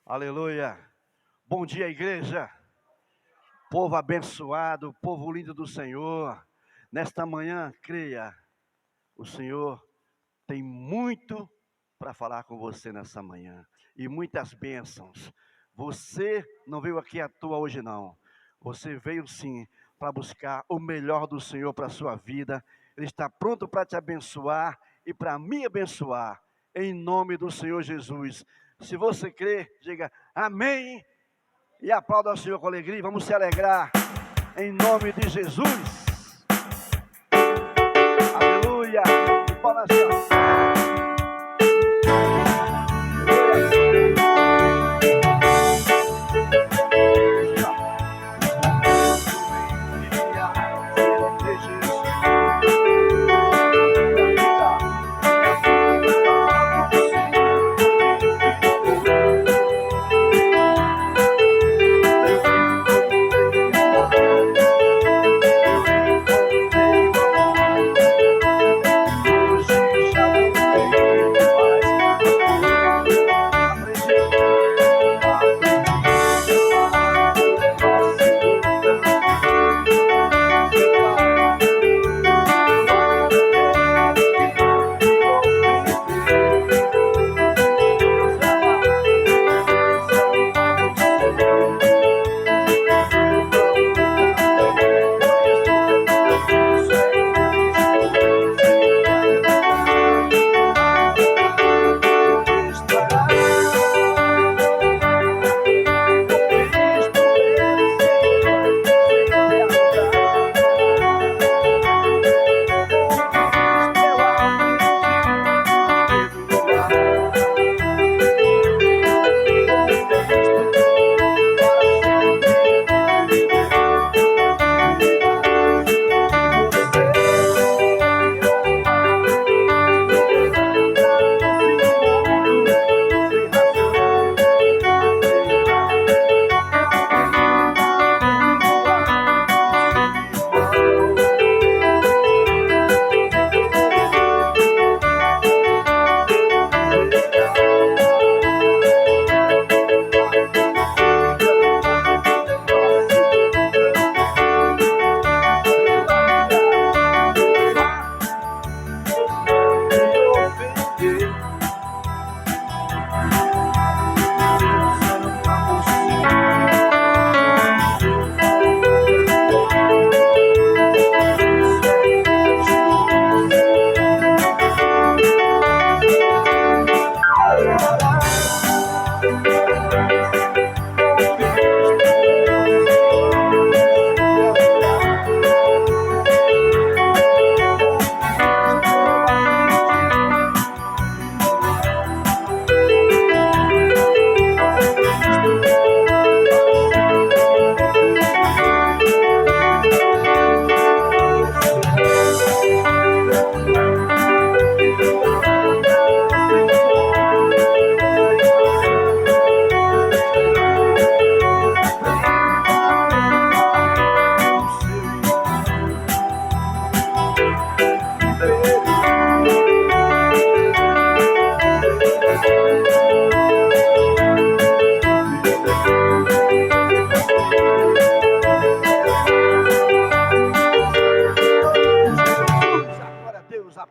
Aleluia. Bom dia, igreja. Povo abençoado, povo lindo do Senhor. Nesta manhã, creia, o Senhor tem muito para falar com você nessa manhã. E muitas bênçãos. Você não veio aqui à toa hoje, não. Você veio sim para buscar o melhor do Senhor para a sua vida. Ele está pronto para te abençoar e para me abençoar. Em nome do Senhor Jesus. Se você crê, diga amém. E aplauda o Senhor com alegria. Vamos se alegrar em nome de Jesus. Aleluia. E palmas.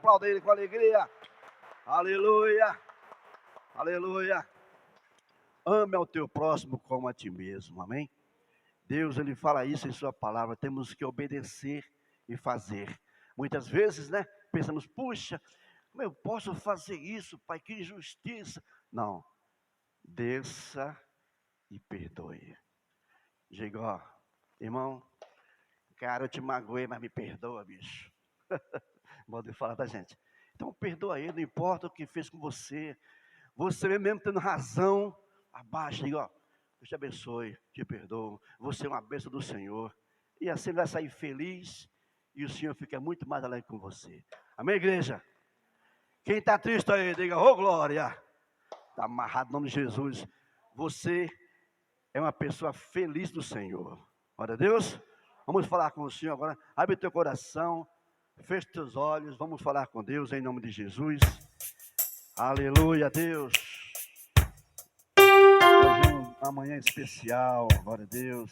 Aplauda ele com alegria. Aleluia. Aleluia. Ame ao teu próximo como a ti mesmo. Amém? Deus, ele fala isso em sua palavra. Temos que obedecer e fazer. Muitas vezes, né? Pensamos, puxa, como eu posso fazer isso, Pai? Que injustiça. Não. Desça e perdoe. Diga, ó, irmão, cara, eu te magoei, mas me perdoa, bicho. Modo de falar da gente. Então perdoa ele, não importa o que fez com você. Você mesmo tendo razão, abaixa e ó, Deus te abençoe, te perdoo. Você é uma bênção do Senhor. E assim vai sair feliz e o Senhor fica muito mais alegre com você. Amém, igreja? Quem está triste aí, diga, ô glória. Está amarrado no nome de Jesus. Você é uma pessoa feliz do Senhor. Glória a Deus. Vamos falar com o Senhor agora. Abre teu coração. Feche teus olhos, vamos falar com Deus em nome de Jesus. Aleluia, Deus. uma manhã especial, glória a Deus.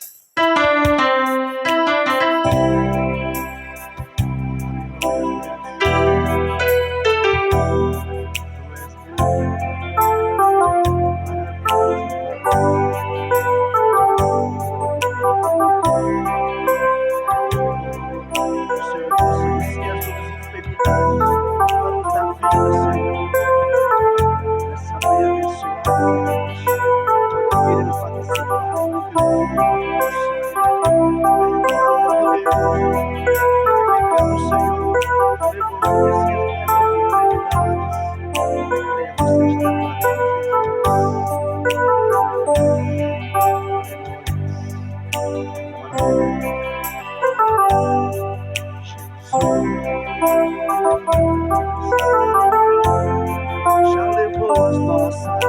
Já levou as nossas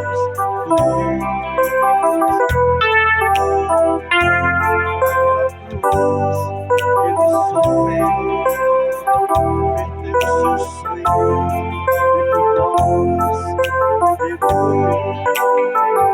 dores. Ele sofreu, verteu seu sangue e por nós ele morreu.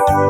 Tua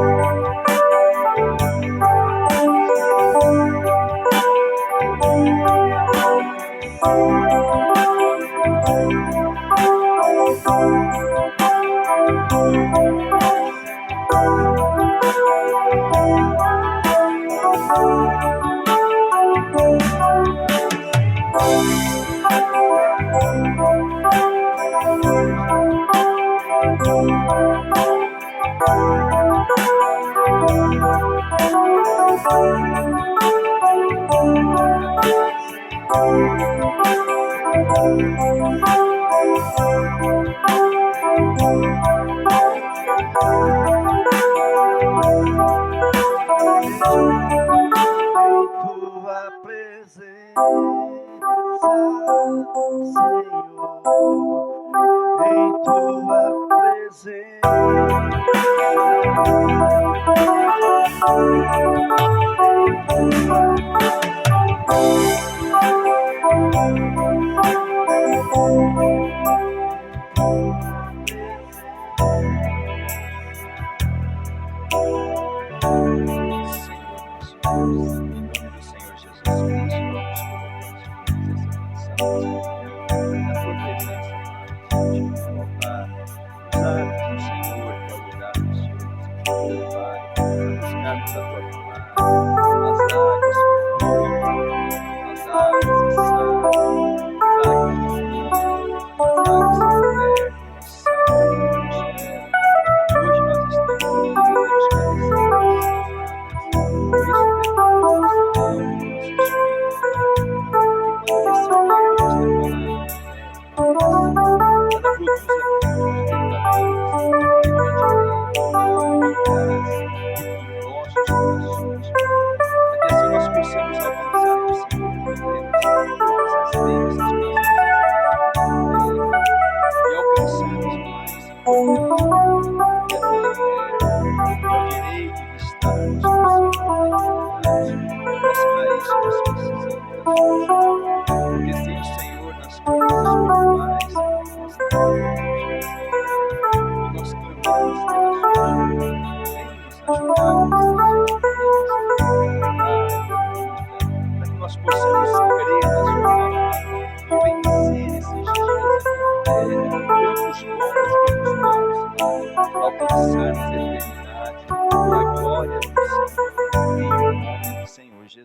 presença, Senhor, em tua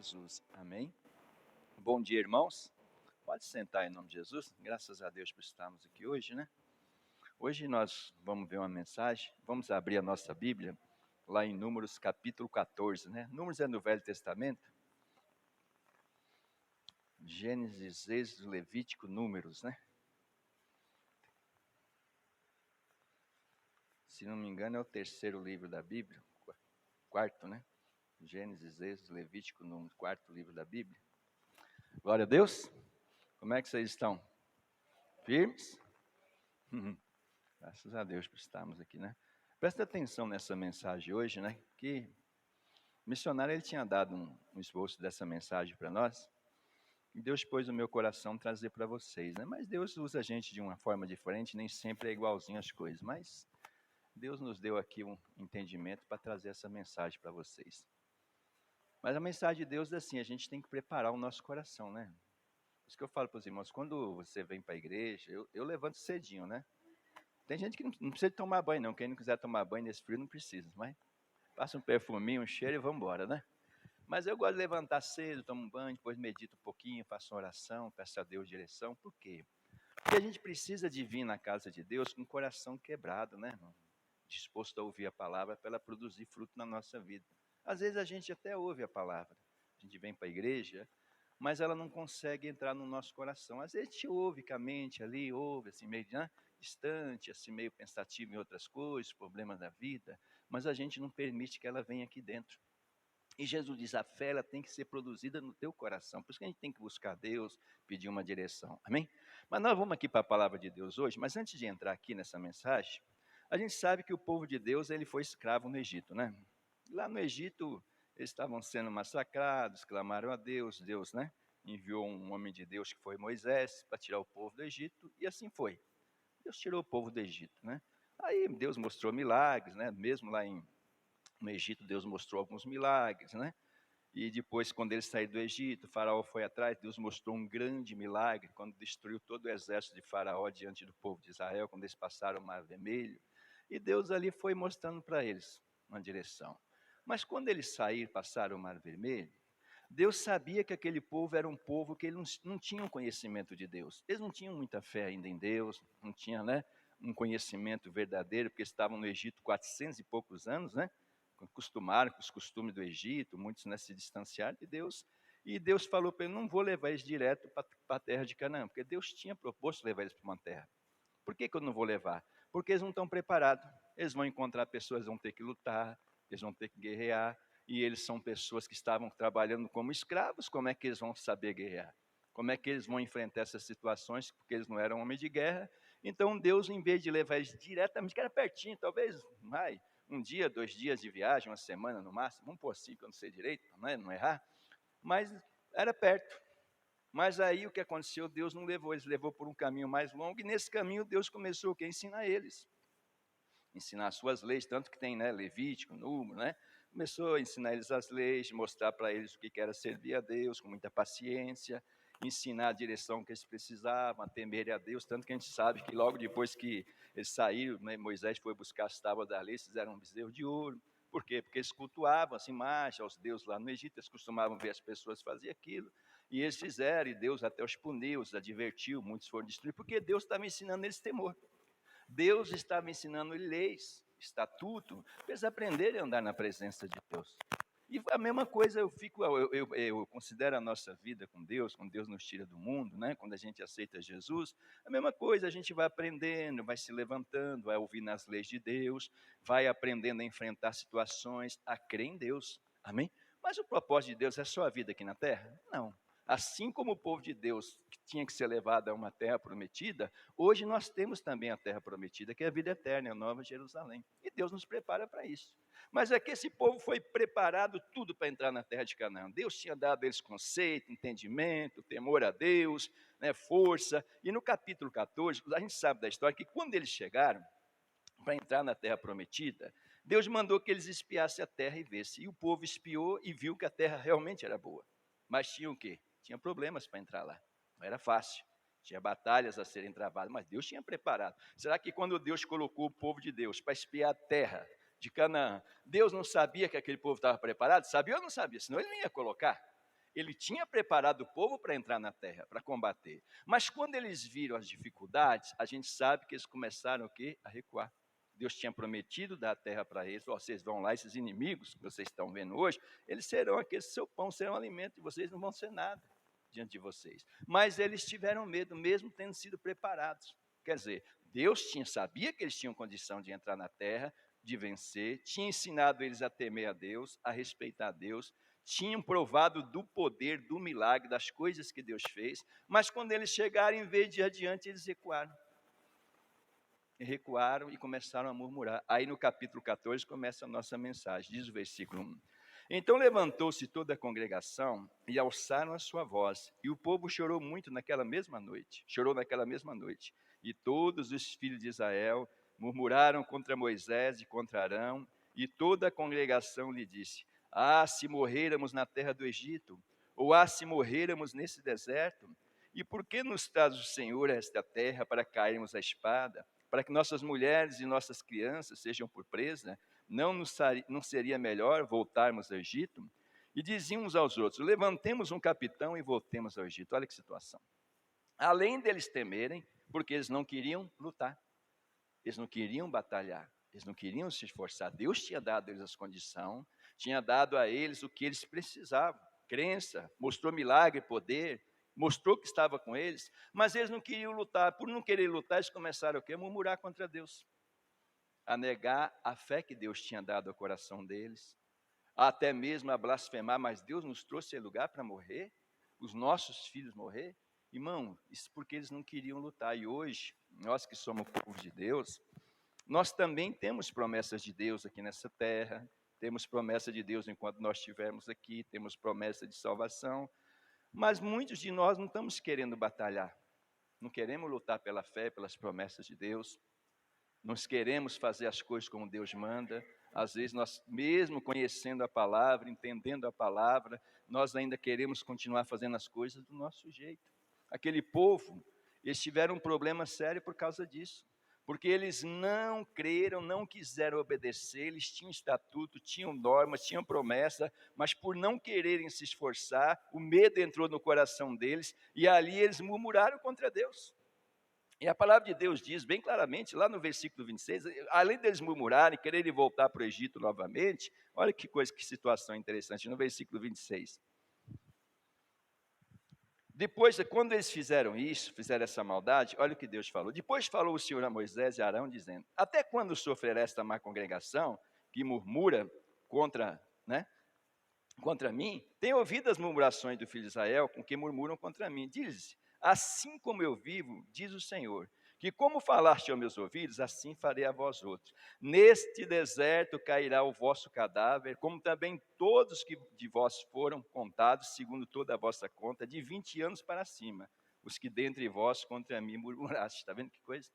Jesus. Amém? Bom dia, irmãos. Pode sentar em nome de Jesus. Graças a Deus por estarmos aqui hoje, né? Hoje nós vamos ver uma mensagem. Vamos abrir a nossa Bíblia lá em Números capítulo 14, né? Números é no Velho Testamento. Gênesis, Êxodo, Levítico, Números, né? Se não me engano é o terceiro livro da Bíblia, quarto, né? Gênesis, Êxodo, Levítico, Números, quarto livro da Bíblia. Glória a Deus. Como é que vocês estão? Firmes? Graças a Deus por estarmos aqui, né? Presta atenção nessa mensagem hoje, né? Que o missionário ele tinha dado um esboço dessa mensagem para nós. E Deus pôs no meu coração trazer para vocês, né? Mas Deus usa a gente de uma forma diferente, nem sempre é igualzinho as coisas. Mas Deus nos deu aqui um entendimento para trazer essa mensagem para vocês. Mas a mensagem de Deus é assim, a gente tem que preparar o nosso coração, né? Isso que eu falo para os irmãos, quando você vem para a igreja, eu levanto cedinho, né? Tem gente que não precisa tomar banho, não. Quem não quiser tomar banho nesse frio não precisa, mas passa um perfuminho, um cheiro e vamos embora, né? Mas eu gosto de levantar cedo, tomo um banho, depois medito um pouquinho, faço uma oração, peço a Deus direção. Por quê? Porque a gente precisa de vir na casa de Deus com o coração quebrado, né? Disposto a ouvir a palavra para ela produzir fruto na nossa vida. Às vezes a gente até ouve a palavra, a gente vem para a igreja, mas ela não consegue entrar no nosso coração. Às vezes a gente ouve com a mente ali, ouve assim meio distante, assim meio pensativo em outras coisas, problemas da vida, mas a gente não permite que ela venha aqui dentro. E Jesus diz, a fé ela tem que ser produzida no teu coração. Por isso que a gente tem que buscar Deus, pedir uma direção. Amém? Mas nós vamos aqui para a palavra de Deus hoje, mas antes de entrar aqui nessa mensagem, a gente sabe que o povo de Deus ele foi escravo no Egito, né? Lá no Egito, eles estavam sendo massacrados, clamaram a Deus, Deus, né? Enviou um homem de Deus que foi Moisés para tirar o povo do Egito, e assim foi. Deus tirou o povo do Egito, né? Aí Deus mostrou milagres, né? Mesmo lá em No Egito, Deus mostrou alguns milagres, né? E depois, quando eles saíram do Egito, o faraó foi atrás, Deus mostrou um grande milagre, quando destruiu todo o exército de faraó diante do povo de Israel, quando eles passaram o Mar Vermelho. E Deus ali foi mostrando para eles uma direção. Mas quando eles saíram, passaram o Mar Vermelho, Deus sabia que aquele povo era um povo que eles não tinham conhecimento de Deus. Eles não tinham muita fé ainda em Deus, não tinham, né, um conhecimento verdadeiro, porque estavam no Egito 400 e poucos anos, né? Acostumaram com os costumes do Egito, muitos, né, se distanciaram de Deus. E Deus falou para ele: não vou levar eles direto para a terra de Canaã, porque Deus tinha proposto levar eles para uma terra. Por que eu não vou levar? Porque eles não estão preparados. Eles vão encontrar pessoas, vão ter que lutar, eles vão ter que guerrear. E eles são pessoas que estavam trabalhando como escravos. Como é que eles vão saber guerrear? Como é que eles vão enfrentar essas situações? Porque eles não eram homens de guerra. Então Deus, em vez de levar eles diretamente, que era pertinho, talvez, vai, um dia, 2 dias de viagem, uma semana no máximo, vamos pôr assim, que eu não sei direito, não errar, mas era perto. Mas aí o que aconteceu? Deus não levou, eles levou por um caminho mais longo, e nesse caminho Deus começou a ensinar eles. Ensinar as suas leis, tanto que tem, né, Levítico, Número, né? Começou a ensinar eles as leis, mostrar para eles o que era servir a Deus com muita paciência, ensinar a direção que eles precisavam, a temer a Deus, tanto que a gente sabe que logo depois que eles saíram, né, Moisés foi buscar as tábuas da lei, fizeram um bezerro de ouro. Por quê? Porque eles cultuavam as imagens aos deuses lá no Egito, eles costumavam ver as pessoas fazer aquilo, e eles fizeram, e Deus até os puniu, os advertiu, muitos foram destruídos, porque Deus estava ensinando eles temor. Deus estava ensinando leis, estatuto, para eles aprenderem a andar na presença de Deus. E a mesma coisa eu considero a nossa vida com Deus, quando Deus nos tira do mundo, né? Quando a gente aceita Jesus, a mesma coisa, a gente vai aprendendo, vai se levantando, vai ouvir nas leis de Deus, vai aprendendo a enfrentar situações, a crer em Deus, amém? Mas o propósito de Deus é só a vida aqui na terra? Não. Assim como o povo de Deus que tinha que ser levado a uma terra prometida, hoje nós temos também a terra prometida, que é a vida eterna, a Nova Jerusalém. E Deus nos prepara para isso. Mas é que esse povo foi preparado tudo para entrar na terra de Canaã. Deus tinha dado a eles conceito, entendimento, temor a Deus, né, força. E no capítulo 14, a gente sabe da história que quando eles chegaram para entrar na terra prometida, Deus mandou que eles espiassem a terra e vissem. E o povo espiou e viu que a terra realmente era boa. Mas tinha o quê? Tinha problemas para entrar lá. Não era fácil. Tinha batalhas a serem travadas, mas Deus tinha preparado. Será que quando Deus colocou o povo de Deus para espiar a terra de Canaã, Deus não sabia que aquele povo estava preparado? Sabia ou não sabia? Senão ele não ia colocar. Ele tinha preparado o povo para entrar na terra, para combater. Mas quando eles viram as dificuldades, a gente sabe que eles começaram o quê? A recuar. Deus tinha prometido dar a terra para eles. Vocês vão lá, esses inimigos que vocês estão vendo hoje, eles serão aquele seu pão, serão alimento, e vocês não vão ser nada diante de vocês. Mas eles tiveram medo, mesmo tendo sido preparados. Quer dizer, Deus sabia que eles tinham condição de entrar na terra, de vencer, tinha ensinado eles a temer a Deus, a respeitar a Deus, tinham provado do poder, do milagre, das coisas que Deus fez, mas quando eles chegaram, em vez de ir adiante, eles recuaram. Recuaram e começaram a murmurar. Aí no capítulo 14 começa a nossa mensagem, diz o versículo 1. Então levantou-se toda a congregação e alçaram a sua voz, e o povo chorou muito naquela mesma noite, e todos os filhos de Israel murmuraram contra Moisés e contra Arão, e toda a congregação lhe disse: ah, se morrêramos na terra do Egito, ou ah, se morrêramos nesse deserto, e por que nos traz o Senhor a esta terra para cairmos à espada? Para que nossas mulheres e nossas crianças sejam por presa, não seria melhor voltarmos ao Egito? E diziam uns aos outros: levantemos um capitão e voltemos ao Egito. Olha que situação. Além deles temerem, porque eles não queriam lutar, eles não queriam batalhar, eles não queriam se esforçar. Deus tinha dado a eles as condições, tinha dado a eles o que eles precisavam, crença, mostrou milagre, poder, mostrou que estava com eles, mas eles não queriam lutar. Por não querer lutar, eles começaram o quê? A murmurar contra Deus, a negar a fé que Deus tinha dado ao coração deles, até mesmo a blasfemar. Mas Deus nos trouxe a lugar para morrer, os nossos filhos morrer? Irmão, isso porque eles não queriam lutar. E hoje, nós que somos povo de Deus, nós também temos promessas de Deus aqui nessa terra, temos promessa de Deus enquanto nós estivermos aqui, temos promessa de salvação. Mas muitos de nós não estamos querendo batalhar, não queremos lutar pela fé, pelas promessas de Deus, não queremos fazer as coisas como Deus manda, Às vezes nós, mesmo conhecendo a palavra, entendendo a palavra, nós ainda queremos continuar fazendo as coisas do nosso jeito. Aquele povo, eles tiveram um problema sério por causa disso. Porque eles não creram, não quiseram obedecer, eles tinham estatuto, tinham normas, tinham promessa, mas por não quererem se esforçar, o medo entrou no coração deles, e ali eles murmuraram contra Deus. E a palavra de Deus diz bem claramente, lá no versículo 26, além deles murmurarem, quererem voltar para o Egito novamente, olha que coisa, que situação interessante, no versículo 26. Depois, quando eles fizeram isso, fizeram essa maldade, olha o que Deus falou. Depois falou o Senhor a Moisés e a Arão, dizendo: até quando sofrerá esta má congregação, que murmura contra mim? Tenho ouvido as murmurações do filho de Israel, com que murmuram contra mim. Diz: assim como eu vivo, diz o Senhor, que como falaste aos meus ouvidos, assim farei a vós outros. Neste deserto cairá o vosso cadáver, como também todos que de vós foram contados, segundo toda a vossa conta, de 20 anos para cima, os que dentre vós contra mim murmuraste. Está vendo que coisa?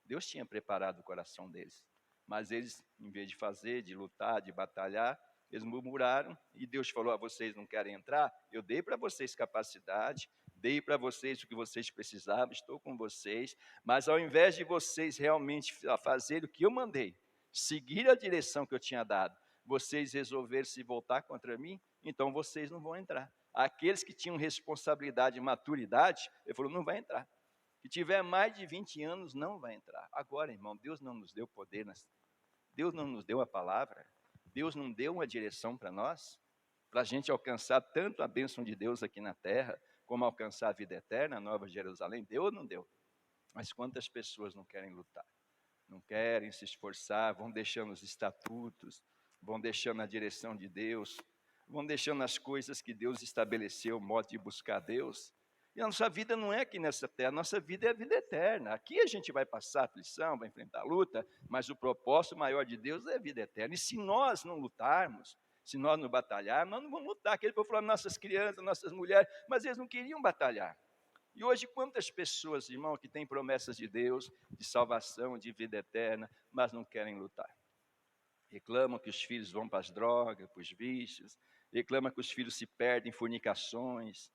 Deus tinha preparado o coração deles, mas eles, em vez de fazer, de lutar, de batalhar, eles murmuraram, e Deus falou: vocês não querem entrar? Eu dei para vocês capacidade, dei para vocês o que vocês precisavam, estou com vocês, mas ao invés de vocês realmente fazerem o que eu mandei, seguir a direção que eu tinha dado, vocês resolveram se voltar contra mim, então vocês não vão entrar. Aqueles que tinham responsabilidade e maturidade, ele falou: não vai entrar. Que tiver mais de 20 anos, não vai entrar. Agora, irmão, Deus não nos deu poder, Deus não nos deu a palavra, Deus não deu uma direção para nós, para a gente alcançar tanto a bênção de Deus aqui na terra, como alcançar a vida eterna, a Nova Jerusalém. Deu ou não deu? Mas quantas pessoas não querem lutar? Não querem se esforçar, vão deixando os estatutos, vão deixando a direção de Deus, vão deixando as coisas que Deus estabeleceu, o modo de buscar Deus. E a nossa vida não é aqui nessa terra, a nossa vida é a vida eterna. Aqui a gente vai passar aflição, vai enfrentar a luta, mas o propósito maior de Deus é a vida eterna. E se nós não lutarmos, se nós não batalharmos, nós não vamos lutar. Aquele povo falou: nossas crianças, nossas mulheres, mas eles não queriam batalhar. E hoje, quantas pessoas, irmão, que têm promessas de Deus, de salvação, de vida eterna, mas não querem lutar? Reclamam que os filhos vão para as drogas, para os vícios, reclamam que os filhos se perdem em fornicações,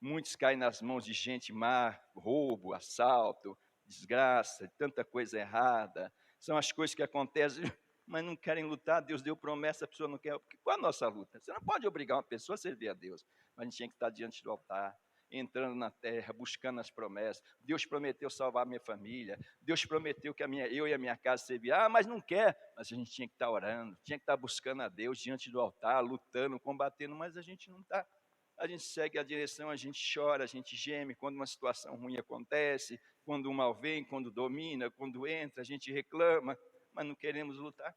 muitos caem nas mãos de gente má, roubo, assalto, desgraça, tanta coisa errada. São as coisas que acontecem, mas não querem lutar. Deus deu promessa, a pessoa não quer. Qual é a nossa luta? Você não pode obrigar uma pessoa a servir a Deus, mas a gente tinha que estar diante do altar, entrando na terra, buscando as promessas. Deus prometeu salvar a minha família, Deus prometeu que eu e a minha casa serviam. Mas não quer. Mas a gente tinha que estar orando, tinha que estar buscando a Deus diante do altar, lutando, combatendo, mas a gente não está. A gente segue a direção, a gente chora, a gente geme quando uma situação ruim acontece, quando o mal vem, quando domina, quando entra, a gente reclama, mas não queremos lutar.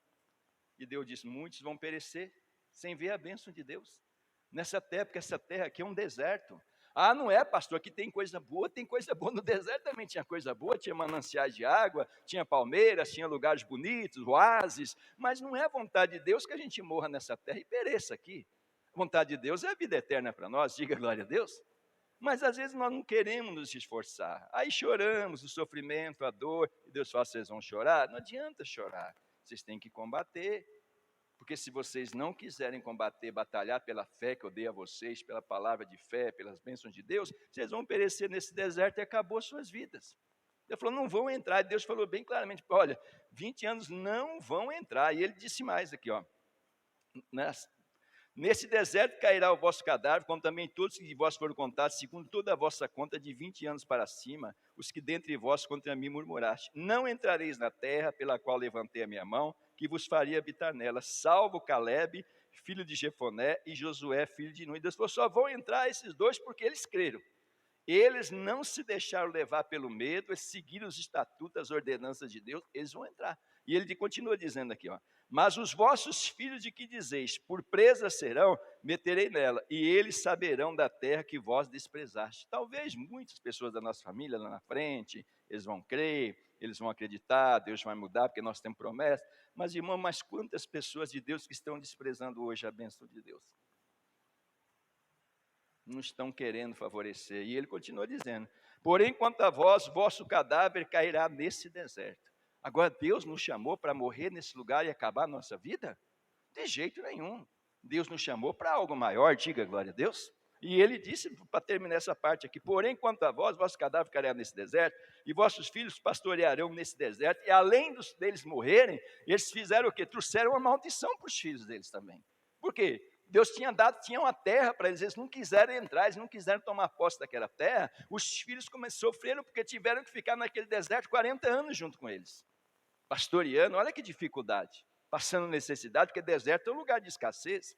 E Deus diz: muitos vão perecer sem ver a bênção de Deus nessa terra, porque essa terra aqui é um deserto. Ah, não é, pastor, aqui tem coisa boa no deserto também tinha coisa boa, tinha mananciais de água, tinha palmeiras, tinha lugares bonitos, oásis, mas não é a vontade de Deus que a gente morra nessa terra e pereça aqui. A vontade de Deus é a vida eterna para nós, diga glória a Deus. Mas às vezes nós não queremos nos esforçar, aí choramos o sofrimento, a dor, e Deus fala: vocês vão chorar? Não adianta chorar, vocês têm que combater. Porque se vocês não quiserem combater, batalhar pela fé que eu dei a vocês, pela palavra de fé, pelas bênçãos de Deus, vocês vão perecer nesse deserto e acabou suas vidas. Deus falou: não vão entrar. E Deus falou bem claramente: olha, 20 anos não vão entrar. E ele disse mais aqui, ó: nesse deserto cairá o vosso cadáver, como também todos que de vós foram contados, segundo toda a vossa conta, de 20 anos para cima, os que dentre vós contra mim murmuraste. Não entrareis na terra pela qual levantei a minha mão, que vos faria habitar nela, salvo Caleb, filho de Jefoné, e Josué, filho de Nun. E Deus falou: só vão entrar esses dois porque eles creram. Eles não se deixaram levar pelo medo, eles seguiram os estatutos, as ordenanças de Deus, eles vão entrar. E ele continua dizendo aqui, ó: mas os vossos filhos de que dizeis, por presa serão, meterei nela, e eles saberão da terra que vós desprezaste. Talvez muitas pessoas da nossa família lá na frente, eles vão crer, eles vão acreditar, Deus vai mudar, porque nós temos promessa. Mas, irmão, mas quantas pessoas de Deus que estão desprezando hoje a bênção de Deus? Não estão querendo favorecer. E ele continua dizendo: porém, quanto a vós, vosso cadáver cairá nesse deserto. Agora, Deus nos chamou para morrer nesse lugar e acabar a nossa vida? De jeito nenhum. Deus nos chamou para algo maior, diga glória a Deus. E ele disse, para terminar essa parte aqui, porém, quanto a vós, vosso cadáver ficará nesse deserto, e vossos filhos pastorearão nesse deserto, e além deles morrerem, eles fizeram o quê? Trouxeram uma maldição para os filhos deles também. Por quê? Deus tinha uma terra para eles, eles não quiseram entrar, eles não quiseram tomar posse daquela terra, os filhos sofreram porque tiveram que ficar naquele deserto 40 anos junto com eles. Pastoreando, olha que dificuldade, passando necessidade, porque deserto é um lugar de escassez,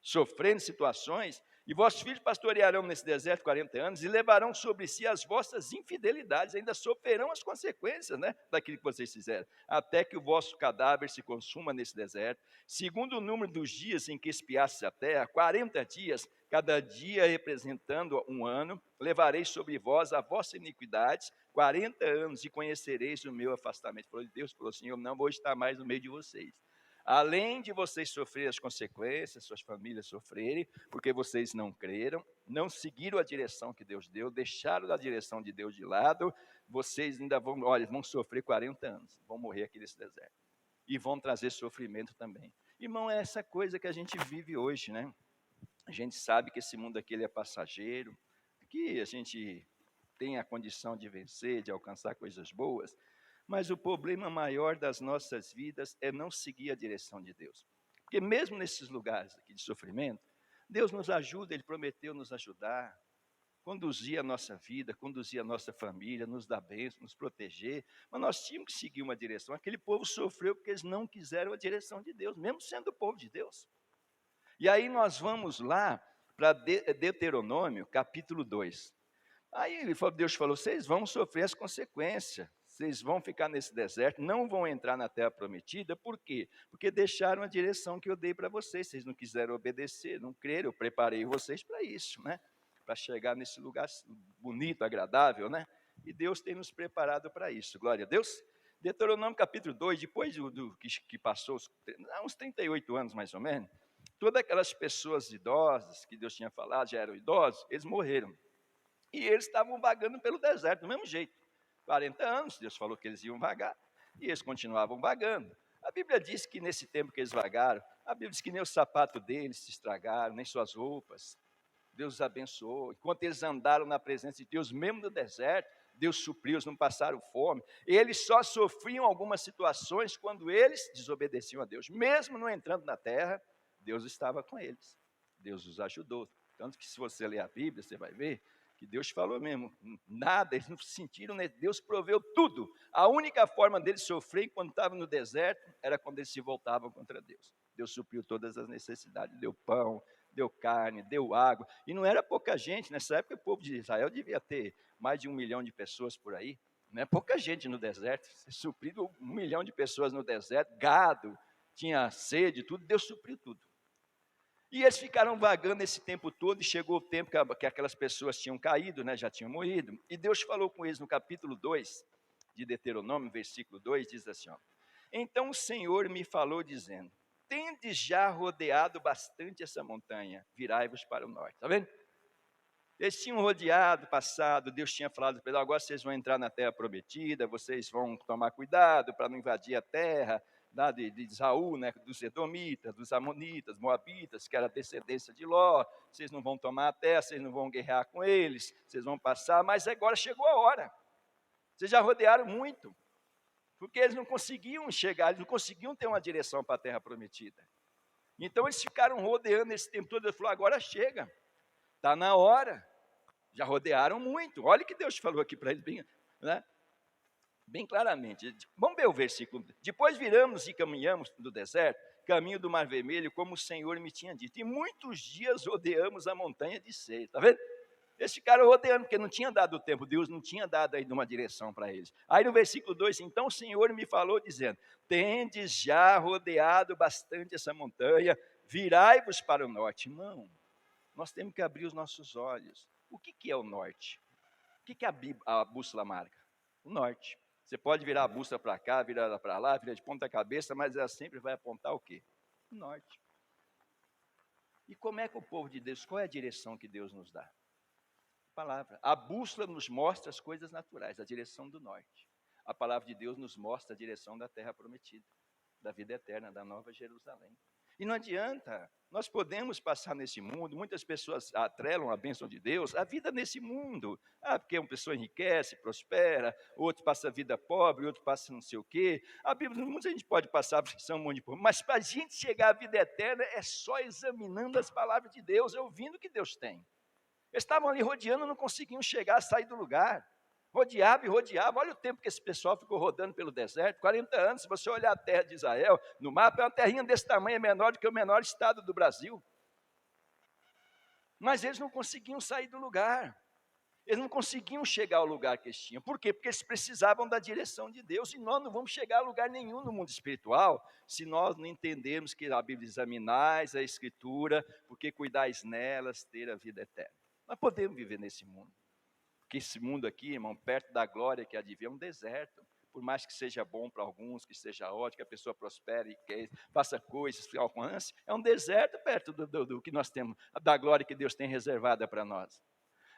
sofrendo situações, e vossos filhos pastorearão nesse deserto 40 anos e levarão sobre si as vossas infidelidades, ainda sofrerão as consequências, né, daquilo que vocês fizeram, até que o vosso cadáver se consuma nesse deserto, segundo o número dos dias em que espiasse a terra, 40 dias, cada dia representando um ano, levarei sobre vós a vossa iniquidade, 40 anos, e conhecereis o meu afastamento. Deus falou assim, eu não vou estar mais no meio de vocês. Além de vocês sofrerem as consequências, suas famílias sofrerem, porque vocês não creram, não seguiram a direção que Deus deu, deixaram a direção de Deus de lado, vocês ainda vão sofrer 40 anos, vão morrer aqui nesse deserto. E vão trazer sofrimento também. Irmão, é essa coisa que a gente vive hoje, né? A gente sabe que esse mundo aqui ele é passageiro, que a gente tem a condição de vencer, de alcançar coisas boas, mas o problema maior das nossas vidas é não seguir a direção de Deus. Porque mesmo nesses lugares aqui de sofrimento, Deus nos ajuda, Ele prometeu nos ajudar, conduzir a nossa vida, conduzir a nossa família, nos dar bênção, nos proteger, mas nós tínhamos que seguir uma direção. Aquele povo sofreu porque eles não quiseram a direção de Deus, mesmo sendo o povo de Deus. E aí nós vamos lá para Deuteronômio, capítulo 2. Aí Deus falou, vocês vão sofrer as consequências, vocês vão ficar nesse deserto, não vão entrar na terra prometida, por quê? Porque deixaram a direção que eu dei para vocês não quiseram obedecer, não creram, eu preparei vocês para isso, né? Para chegar nesse lugar bonito, agradável, né? E Deus tem nos preparado para isso, glória a Deus. Deuteronômio capítulo 2, depois que passou uns 38 anos mais ou menos, todas aquelas pessoas idosas que Deus tinha falado, já eram idosos, eles morreram. E eles estavam vagando pelo deserto, do mesmo jeito. 40 anos, Deus falou que eles iam vagar, e eles continuavam vagando. A Bíblia diz que nesse tempo que eles vagaram, a Bíblia diz que nem o sapato deles se estragaram, nem suas roupas. Deus os abençoou. Enquanto eles andaram na presença de Deus, mesmo no deserto, Deus supriu, eles não passaram fome. Eles só sofriam algumas situações quando eles desobedeciam a Deus. Mesmo não entrando na terra, Deus estava com eles. Deus os ajudou. Tanto que se você ler a Bíblia, você vai ver que Deus falou mesmo, nada, eles não sentiram, né? Deus proveu tudo. A única forma deles sofrerem quando estavam no deserto era quando eles se voltavam contra Deus. Deus supriu todas as necessidades, deu pão, deu carne, deu água, e não era pouca gente, nessa época o povo de Israel devia ter mais de 1 milhão de pessoas por aí, não é pouca gente no deserto, suprido 1 milhão de pessoas no deserto, gado, tinha sede, tudo, Deus supriu tudo. E eles ficaram vagando esse tempo todo, e chegou o tempo que aquelas pessoas tinham caído, né, já tinham morrido. E Deus falou com eles no capítulo 2 de Deuteronômio, versículo 2, diz assim, ó, então o Senhor me falou dizendo, tendes já rodeado bastante essa montanha, virai-vos para o norte. Está vendo? Eles tinham rodeado, passado, Deus tinha falado para eles, agora vocês vão entrar na terra prometida, vocês vão tomar cuidado para não invadir a terra, de Isaú, né, dos Edomitas, dos Amonitas, Moabitas, que era a descendência de Ló, vocês não vão tomar a terra, vocês não vão guerrear com eles, vocês vão passar, mas agora chegou a hora, vocês já rodearam muito, porque eles não conseguiam chegar, eles não conseguiam ter uma direção para a terra prometida, então eles ficaram rodeando esse tempo todo, ele falou, agora chega, está na hora, já rodearam muito, olha o que Deus falou aqui para eles, né? Bem claramente, vamos ver o versículo, depois viramos e caminhamos do deserto, caminho do mar vermelho, como o Senhor me tinha dito, e muitos dias rodeamos a montanha de Seir, está vendo? Eles ficaram rodeando, porque não tinha dado o tempo, Deus não tinha dado aí uma direção para eles, aí no versículo 2, então o Senhor me falou dizendo, tendes já rodeado bastante essa montanha, virai-vos para o norte. Não, nós temos que abrir os nossos olhos, o que é o norte? O que a bússola marca? O norte. Você pode virar a bússola para cá, virar ela para lá, virar de ponta cabeça, mas ela sempre vai apontar o quê? O norte. E como é que o povo de Deus, qual é a direção que Deus nos dá? A palavra. A bússola nos mostra as coisas naturais, a direção do norte. a palavra de Deus nos mostra a direção da terra prometida, da vida eterna, da nova Jerusalém. E não adianta, nós podemos passar nesse mundo, muitas pessoas atrelam a bênção de Deus, a vida nesse mundo. Porque uma pessoa enriquece, prospera, outro passa a vida pobre, outro passa não sei o quê. A Bíblia, no mundo a gente pode passar aflição, um monte de coisa, mas para a gente chegar à vida eterna é só examinando as palavras de Deus, ouvindo o que Deus tem. Eles estavam ali rodeando, não conseguiam chegar, sair do lugar. Rodeava e rodeava. Olha o tempo que esse pessoal ficou rodando pelo deserto, 40 anos. Se você olhar a terra de Israel, no mapa, é uma terrinha desse tamanho, é menor do que o menor estado do Brasil. Mas eles não conseguiam sair do lugar. Eles não conseguiam chegar ao lugar que eles tinham. Por quê? Porque eles precisavam da direção de Deus. E nós não vamos chegar a lugar nenhum no mundo espiritual se nós não entendermos que a Bíblia examinais a Escritura, porque cuidais nelas ter a vida eterna. Nós podemos viver nesse mundo. Porque esse mundo aqui, irmão, perto da glória que há de vir, é um deserto. Por mais que seja bom para alguns, que seja ótimo, que a pessoa prospere, que faça coisas, que alcance, é um deserto perto do que nós temos, da glória que Deus tem reservada para nós.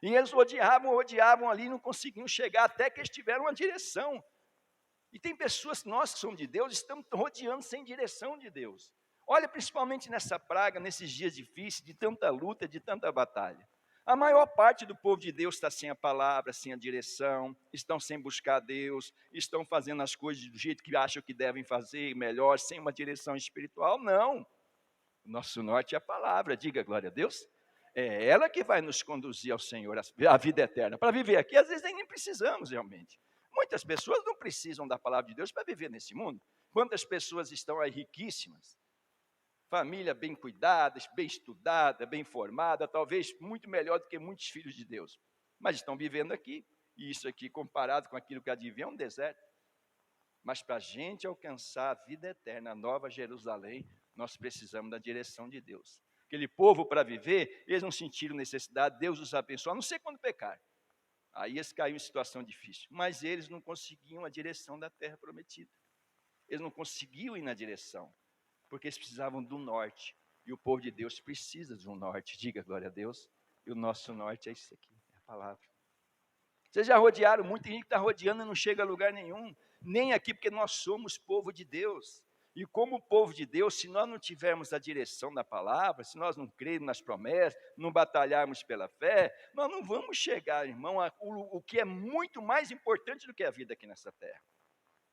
E eles odiavam ali, não conseguiam chegar, até que eles tiveram uma direção. E tem pessoas, nós que somos de Deus, estamos rodeando sem direção de Deus. Olha, principalmente nessa praga, nesses dias difíceis, de tanta luta, de tanta batalha. A maior parte do povo de Deus está sem a palavra, sem a direção, estão sem buscar Deus, estão fazendo as coisas do jeito que acham que devem fazer, melhor, sem uma direção espiritual. Não. O nosso norte é a palavra, diga glória a Deus. É ela que vai nos conduzir ao Senhor, à vida eterna. Para viver aqui, às vezes nem precisamos realmente. Muitas pessoas não precisam da palavra de Deus para viver nesse mundo. Quantas pessoas estão aí riquíssimas, família bem cuidada, bem estudada, bem formada, talvez muito melhor do que muitos filhos de Deus. Mas estão vivendo aqui, e isso aqui, comparado com aquilo que há de vir, é um deserto. Mas para a gente alcançar a vida eterna, a nova Jerusalém, nós precisamos da direção de Deus. Aquele povo, para viver, eles não sentiram necessidade, Deus os abençoou, a não ser quando pecar. Aí eles caíram em situação difícil. Mas eles não conseguiam a direção da terra prometida. Eles não conseguiam ir na direção, porque eles precisavam do norte. E o povo de Deus precisa de um norte. Diga glória a Deus. E o nosso norte é isso aqui, é a palavra. Vocês já rodearam muito, tem gente que está rodeando e não chega a lugar nenhum. Nem aqui, porque nós somos povo de Deus. E como povo de Deus, se nós não tivermos a direção da palavra, se nós não crermos nas promessas, não batalharmos pela fé, nós não vamos chegar, irmão, o que é muito mais importante do que a vida aqui nessa terra.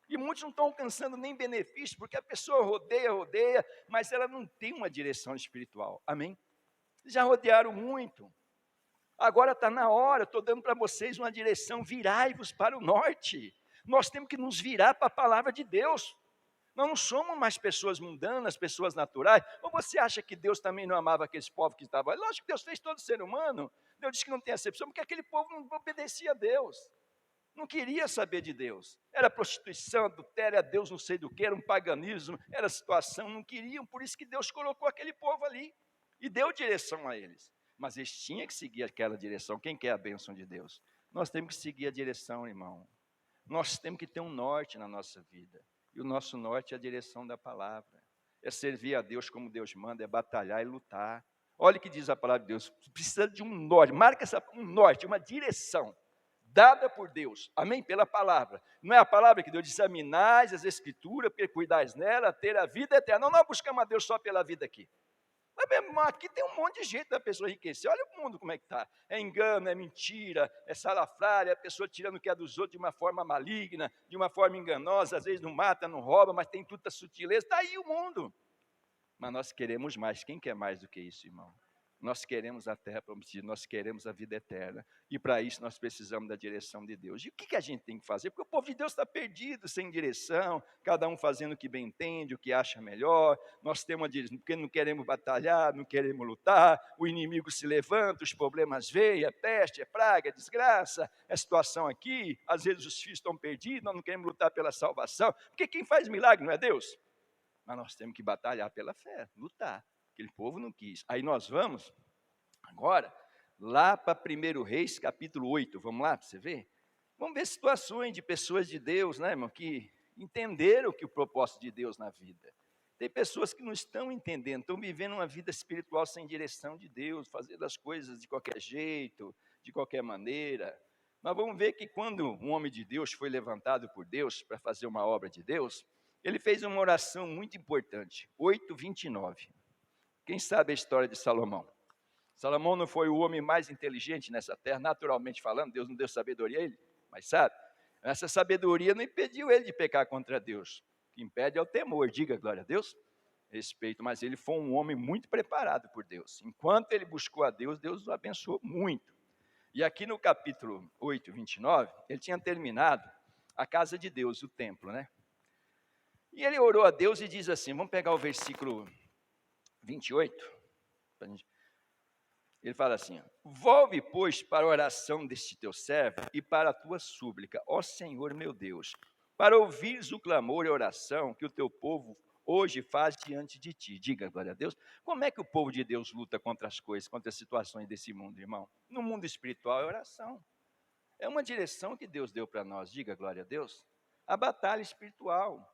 E muitos não estão alcançando nem benefício, porque a pessoa rodeia, mas ela não tem uma direção espiritual. Amém? Já rodearam muito. Agora está na hora, estou dando para vocês uma direção, virai-vos para o norte. Nós temos que nos virar para a palavra de Deus. Nós não somos mais pessoas mundanas, pessoas naturais. Ou você acha que Deus também não amava aqueles povos que estavam ali? Lógico que Deus fez todo ser humano. Deus disse que não tem acepção, porque aquele povo não obedecia a Deus. Não queria saber de Deus. Era prostituição, adultério, Deus não sei do que, era um paganismo, era situação, não queriam, por isso que Deus colocou aquele povo ali e deu direção a eles. Mas eles tinham que seguir aquela direção. Quem quer a bênção de Deus? Nós temos que seguir a direção, irmão. Nós temos que ter um norte na nossa vida. E o nosso norte é a direção da palavra. É servir a Deus como Deus manda, é batalhar e lutar. Olha o que diz a palavra de Deus. Precisa de um norte, marca um norte, uma direção dada por Deus, amém? Pela palavra. Não é a palavra que Deus diz, examinais as escrituras, porque cuidais nela, ter a vida eterna. Não, nós buscamos a Deus só pela vida aqui. Mas mesmo aqui tem um monte de jeito da pessoa enriquecer. Olha o mundo como é que está. É engano, é mentira, é salafrária, é a pessoa tirando o que é dos outros de uma forma maligna, de uma forma enganosa, às vezes não mata, não rouba, mas tem toda a sutileza. Está aí o mundo. Mas nós queremos mais. Quem quer mais do que isso, irmão? Nós queremos a terra prometida, nós queremos a vida eterna. E para isso nós precisamos da direção de Deus. E o que a gente tem que fazer? Porque o povo de Deus está perdido, sem direção, cada um fazendo o que bem entende, o que acha melhor. Nós temos uma direção, porque não queremos batalhar, não queremos lutar, o inimigo se levanta, os problemas vêm, é peste, é praga, é desgraça, é situação aqui, às vezes os filhos estão perdidos, nós não queremos lutar pela salvação, porque quem faz milagre não é Deus? Mas nós temos que batalhar pela fé, lutar. Aquele povo não quis. Aí nós vamos, agora, lá para 1 Reis, capítulo 8. Vamos lá para você ver? Vamos ver situações de pessoas de Deus, né, irmão, que entenderam que o propósito de Deus na vida. Tem pessoas que não estão entendendo, estão vivendo uma vida espiritual sem direção de Deus, fazendo as coisas de qualquer jeito, de qualquer maneira. Nós vamos ver que quando um homem de Deus foi levantado por Deus para fazer uma obra de Deus, ele fez uma oração muito importante, 8:29. Quem sabe a história de Salomão? Salomão não foi o homem mais inteligente nessa terra, naturalmente falando, Deus não deu sabedoria a ele, mas sabe, essa sabedoria não impediu ele de pecar contra Deus. O que impede é o temor, diga glória a Deus, respeito, mas ele foi um homem muito preparado por Deus. Enquanto ele buscou a Deus, Deus o abençoou muito. E aqui no capítulo 8:29, ele tinha terminado a casa de Deus, o templo, né? E ele orou a Deus e diz assim, vamos pegar o versículo 28, ele fala assim, volve, pois, para a oração deste teu servo e para a tua súplica, ó Senhor meu Deus, para ouvires o clamor e a oração que o teu povo hoje faz diante de ti. Diga, glória a Deus. Como é que o povo de Deus luta contra as coisas, contra as situações desse mundo, irmão? No mundo espiritual é oração. É uma direção que Deus deu para nós, diga, glória a Deus. A batalha espiritual.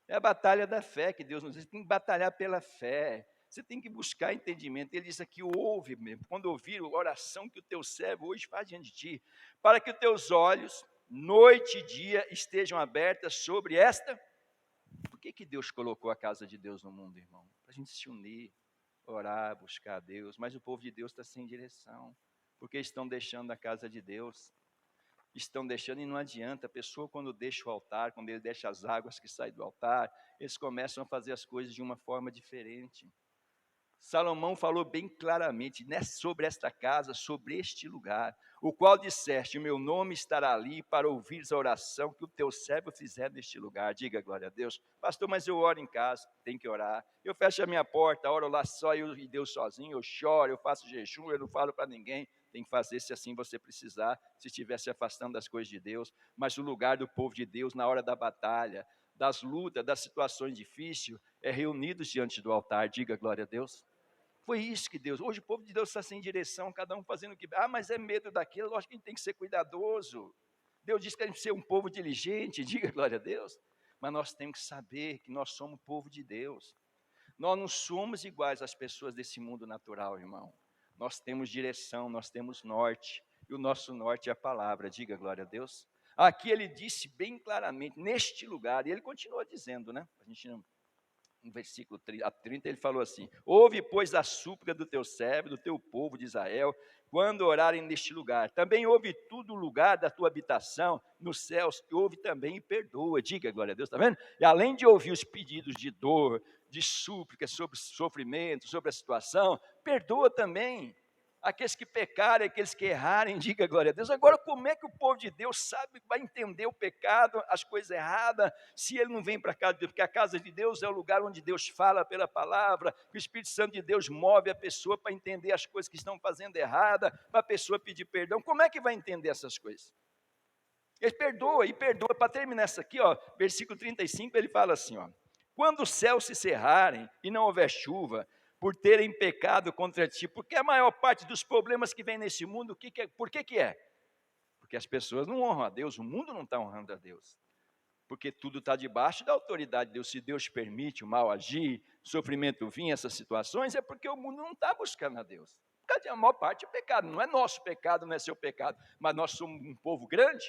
É a batalha da fé que Deus nos diz. Você tem que batalhar pela fé. Você tem que buscar entendimento. Ele diz aqui, ouve mesmo. Quando ouvir a oração que o teu servo hoje faz diante de ti, para que os teus olhos, noite e dia, estejam abertas sobre esta. Por que Deus colocou a casa de Deus no mundo, irmão? Para a gente se unir, orar, buscar a Deus. Mas o povo de Deus está sem direção, porque estão deixando a casa de Deus. Estão deixando e não adianta, a pessoa quando deixa o altar, quando ele deixa as águas que saem do altar, eles começam a fazer as coisas de uma forma diferente. Salomão falou bem claramente sobre esta casa, sobre este lugar, o qual disseste, o meu nome estará ali para ouvir a oração que o teu servo fizer neste lugar. Diga glória a Deus. Pastor, mas eu oro em casa, tem que orar. Eu fecho a minha porta, oro lá só eu e Deus sozinho, eu choro, eu faço jejum, eu não falo para ninguém. Tem que fazer se assim você precisar, se estiver se afastando das coisas de Deus. Mas o lugar do povo de Deus na hora da batalha, das lutas, das situações difíceis, é reunidos diante do altar. Diga glória a Deus. Foi isso que Deus, hoje o povo de Deus está sem direção, cada um fazendo o que, mas é medo daquilo, lógico que a gente tem que ser cuidadoso. Deus diz que a gente tem que ser um povo diligente, diga glória a Deus. Mas nós temos que saber que nós somos povo de Deus. Nós não somos iguais às pessoas desse mundo natural, irmão. Nós temos direção, nós temos norte, e o nosso norte é a palavra, diga glória a Deus. Aqui ele disse bem claramente, neste lugar, e ele continua dizendo, né? A gente não... No versículo 30, ele falou assim, ouve, pois, a súplica do teu servo, do teu povo de Israel, quando orarem neste lugar. Também ouve tudo o lugar da tua habitação nos céus, e ouve também e perdoa. Diga, glória a Deus, está vendo? E além de ouvir os pedidos de dor, de súplica, sobre sofrimento, sobre a situação, perdoa também aqueles que pecarem, aqueles que errarem, diga glória a Deus. Agora, como é que o povo de Deus sabe, vai entender o pecado, as coisas erradas, se ele não vem para a casa de Deus? Porque a casa de Deus é o lugar onde Deus fala pela palavra, o Espírito Santo de Deus move a pessoa para entender as coisas que estão fazendo errada, para a pessoa pedir perdão. Como é que vai entender essas coisas? Ele perdoa e perdoa. Para terminar essa aqui, ó, versículo 35, ele fala assim, ó, quando os céus se cerrarem e não houver chuva, por terem pecado contra ti, porque a maior parte dos problemas que vem nesse mundo, por que é? Porque as pessoas não honram a Deus, o mundo não está honrando a Deus, porque tudo está debaixo da autoridade de Deus. Se Deus permite o mal agir, o sofrimento vir, essas situações, é porque o mundo não está buscando a Deus. Porque a maior parte é pecado, não é nosso pecado, não é seu pecado, mas nós somos um povo grande.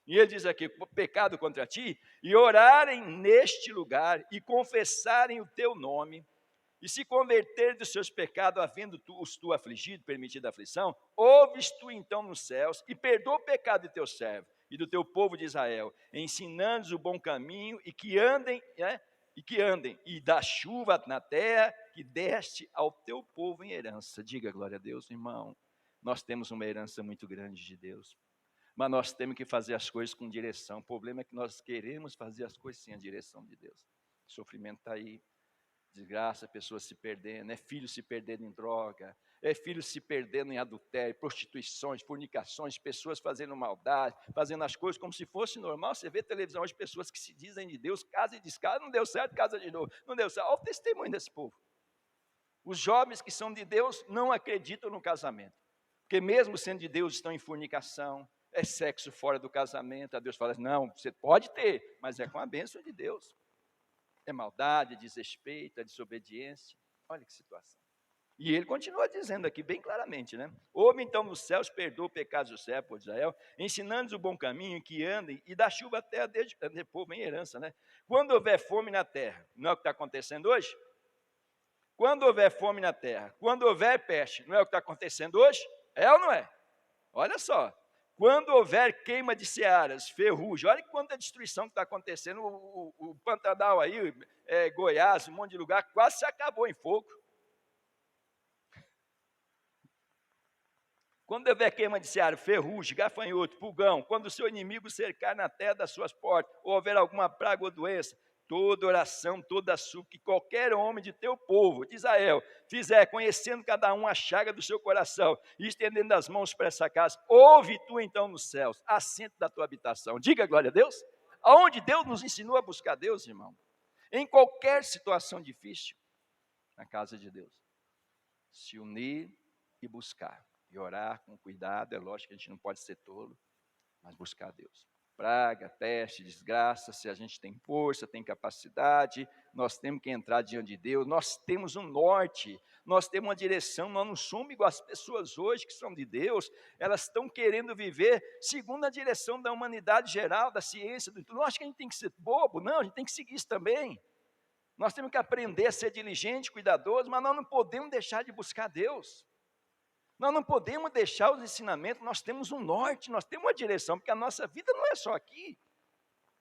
E ele diz aqui, pecado contra ti, e orarem neste lugar, e confessarem o teu nome, e se converter dos seus pecados, havendo tu afligido, permitida a aflição, ouves tu então nos céus, e perdoa o pecado de teu servo, e do teu povo de Israel, ensinando-os o bom caminho, e que andem, e dá chuva na terra, que deste ao teu povo em herança. Diga glória a Deus, irmão. Nós temos uma herança muito grande de Deus, mas nós temos que fazer as coisas com direção. O problema é que nós queremos fazer as coisas sem a direção de Deus. O sofrimento está aí, desgraça, pessoas se perdendo, é filho se perdendo em droga, é filho se perdendo em adultério, prostituições, fornicações, pessoas fazendo maldade, fazendo as coisas como se fosse normal. Você vê televisão hoje, pessoas que se dizem de Deus, casa e descasa, não deu certo, casa de novo, não deu certo. Olha o testemunho desse povo. Os jovens que são de Deus não acreditam no casamento, porque mesmo sendo de Deus estão em fornicação, é sexo fora do casamento. A Deus fala, não, você pode ter, mas é com a bênção de Deus. É maldade, é desrespeito, é desobediência. Olha que situação. E ele continua dizendo aqui bem claramente, né? Ouve então nos céus, perdoa o pecado do céu, povo de Israel, ensinando-nos o bom caminho, que andem, e dá chuva até a desde povo em herança, né? Quando houver fome na terra, não é o que está acontecendo hoje? Quando houver fome na terra, quando houver peste, não é o que está acontecendo hoje? É ou não é? Olha só. Quando houver queima de searas, ferrugem, olha quanta destruição que está acontecendo. O Pantanal aí, Goiás, um monte de lugar, quase se acabou em fogo. Quando houver queima de seara, ferrugem, gafanhoto, pulgão, quando o seu inimigo cercar na terra das suas portas, ou houver alguma praga ou doença, toda oração, toda súplica, que qualquer homem de teu povo, de Israel, fizer, conhecendo cada um a chaga do seu coração, e estendendo as mãos para essa casa, ouve tu então nos céus, assento da tua habitação. Diga glória a Deus. Aonde Deus nos ensinou a buscar Deus, irmão? Em qualquer situação difícil, na casa de Deus. Se unir e buscar. E orar com cuidado, é lógico que a gente não pode ser tolo, mas buscar a Deus. Praga, peste, desgraça, se a gente tem força, tem capacidade, nós temos que entrar diante de Deus, nós temos um norte, nós temos uma direção, nós não somos igual as pessoas hoje que são de Deus, elas estão querendo viver segundo a direção da humanidade geral, da ciência, do tudo. Não acho que a gente tem que ser bobo, não, a gente tem que seguir isso também. Nós temos que aprender a ser diligente, cuidadoso, mas nós não podemos deixar de buscar Deus. Nós não podemos deixar os ensinamentos, nós temos um norte, nós temos uma direção, porque a nossa vida não é só aqui.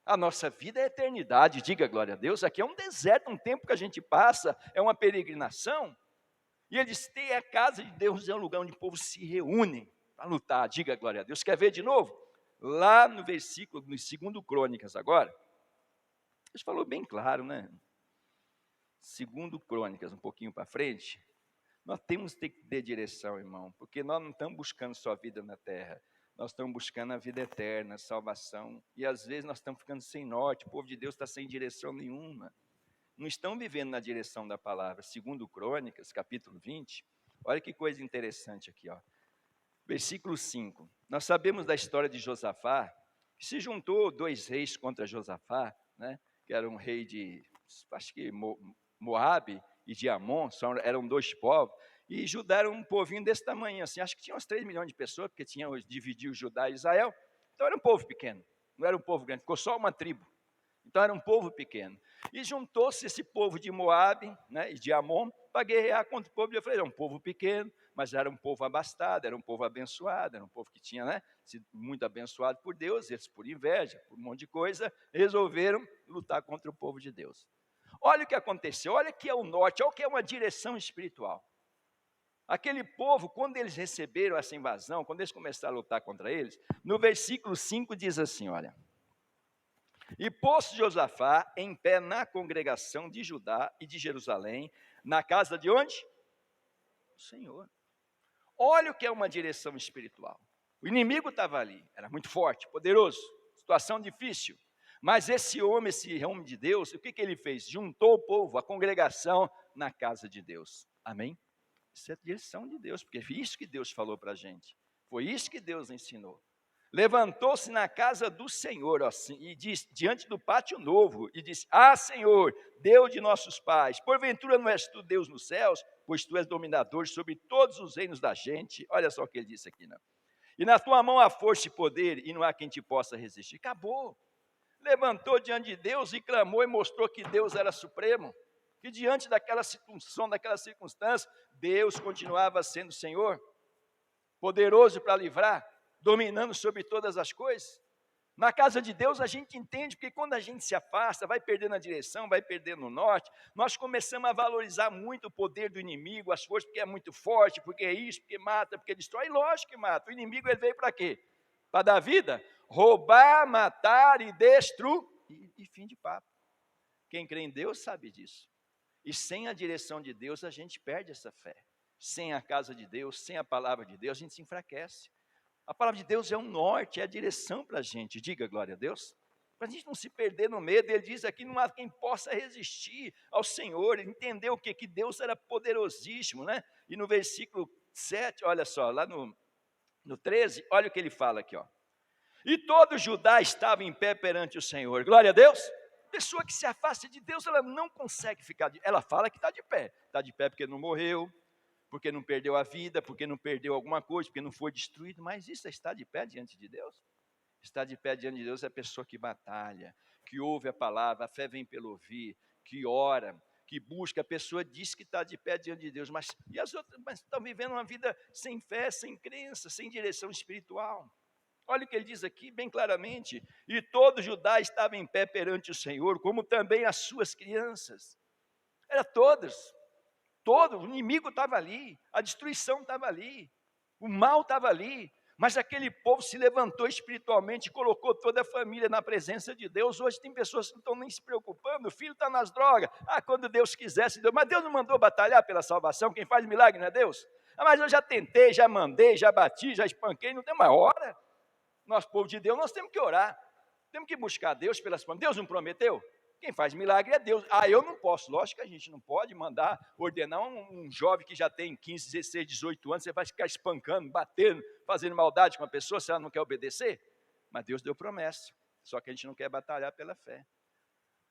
A nossa vida é a eternidade, diga glória a Deus. Aqui é um deserto, um tempo que a gente passa, é uma peregrinação. E ele diz, a casa de Deus é um lugar onde o povo se reúne para lutar, diga glória a Deus. Quer ver de novo? Lá no versículo, no 2 Crônicas agora, Deus falou bem claro, né? 2 Crônicas, um pouquinho para frente. Nós temos que ter direção, irmão, porque nós não estamos buscando só vida na terra, nós estamos buscando a vida eterna, a salvação, e às vezes nós estamos ficando sem norte, o povo de Deus está sem direção nenhuma, não estão vivendo na direção da palavra. 2 Crônicas, capítulo 20, olha que coisa interessante aqui, ó. Versículo 5, nós sabemos da história de Josafá, que se juntou 2 reis contra Josafá, né, que era um rei de, acho que Moabe, e de Amon, eram 2 povos, e Judá era um povinho desse tamanho, assim, acho que tinha uns 3 milhões de pessoas, porque dividiu Judá e Israel, então era um povo pequeno, não era um povo grande, ficou só uma tribo, então era um povo pequeno, e juntou-se esse povo de Moabe, né, e de Amon, para guerrear contra o povo de Israel. Era um povo pequeno, mas era um povo abastado, era um povo abençoado, era um povo que tinha, né, sido muito abençoado por Deus, eles por inveja, por um monte de coisa, resolveram lutar contra o povo de Deus. Olha o que aconteceu, olha que é o norte, olha o que é uma direção espiritual. Aquele povo, quando eles receberam essa invasão, quando eles começaram a lutar contra eles, no versículo 5 diz assim, olha. E pôs Josafá em pé na congregação de Judá e de Jerusalém, na casa de onde? O Senhor. Olha o que é uma direção espiritual. O inimigo estava ali, era muito forte, poderoso, situação difícil. Mas esse homem de Deus, o que ele fez? Juntou o povo, a congregação, na casa de Deus. Amém? Isso é a direção de Deus, porque foi isso que Deus falou para a gente. Foi isso que Deus ensinou. Levantou-se na casa do Senhor, assim, e disse, diante do pátio novo, e disse, Senhor, Deus de nossos pais, porventura não és tu Deus nos céus, pois tu és dominador sobre todos os reinos da gente. Olha só o que ele disse aqui, né? E na tua mão há força e poder, e não há quem te possa resistir. Acabou. Levantou diante de Deus e clamou e mostrou que Deus era supremo, que diante daquela situação, daquela circunstância, Deus continuava sendo Senhor, poderoso para livrar, dominando sobre todas as coisas. Na casa de Deus a gente entende, porque quando a gente se afasta, vai perdendo a direção, vai perdendo o norte, nós começamos a valorizar muito o poder do inimigo, as forças, porque é muito forte, porque é isso, porque mata, porque destrói. Lógico que mata. O inimigo ele veio para quê? Para dar vida? Roubar, matar e destruir, e fim de papo. Quem crê em Deus sabe disso. E sem a direção de Deus, a gente perde essa fé. Sem a casa de Deus, sem a palavra de Deus, a gente se enfraquece. A palavra de Deus é um norte, é a direção para a gente. Diga glória a Deus. Para a gente não se perder no medo, ele diz aqui, não há quem possa resistir ao Senhor. Ele entendeu o quê? Que Deus era poderosíssimo, né? E no versículo 7, olha só, lá no 13, olha o que ele fala aqui, ó. E todo Judá estava em pé perante o Senhor. Glória a Deus. Pessoa que se afasta de Deus, ela não consegue ficar ela fala que está de pé porque não morreu, porque não perdeu a vida, porque não perdeu alguma coisa, porque não foi destruído, mas isso é estar de pé diante de Deus. Estar de pé diante de Deus é a pessoa que batalha, que ouve a palavra, a fé vem pelo ouvir, que ora, que busca. A pessoa diz que está de pé diante de Deus, mas e as outras? Mas estão vivendo uma vida sem fé, sem crença, sem direção espiritual. Olha o que ele diz aqui bem claramente: e todo Judá estava em pé perante o Senhor, como também as suas crianças. Era todos, o inimigo estava ali, a destruição estava ali, o mal estava ali, mas aquele povo se levantou espiritualmente e colocou toda a família na presença de Deus. Hoje tem pessoas que não estão nem se preocupando, o filho está nas drogas, quando Deus quisesse, Deus, mas Deus não mandou batalhar pela salvação, quem faz milagre não é Deus? Mas eu já tentei, já mandei, já bati, já espanquei, não tem mais hora. Nós, povo de Deus, nós temos que orar, temos que buscar Deus pelas promessas. Deus não prometeu? Quem faz milagre é Deus. Eu não posso. Lógico que a gente não pode mandar ordenar um jovem que já tem 15, 16, 18 anos, você vai ficar espancando, batendo, fazendo maldade com a pessoa se ela não quer obedecer. Mas Deus deu promessa, só que a gente não quer batalhar pela fé.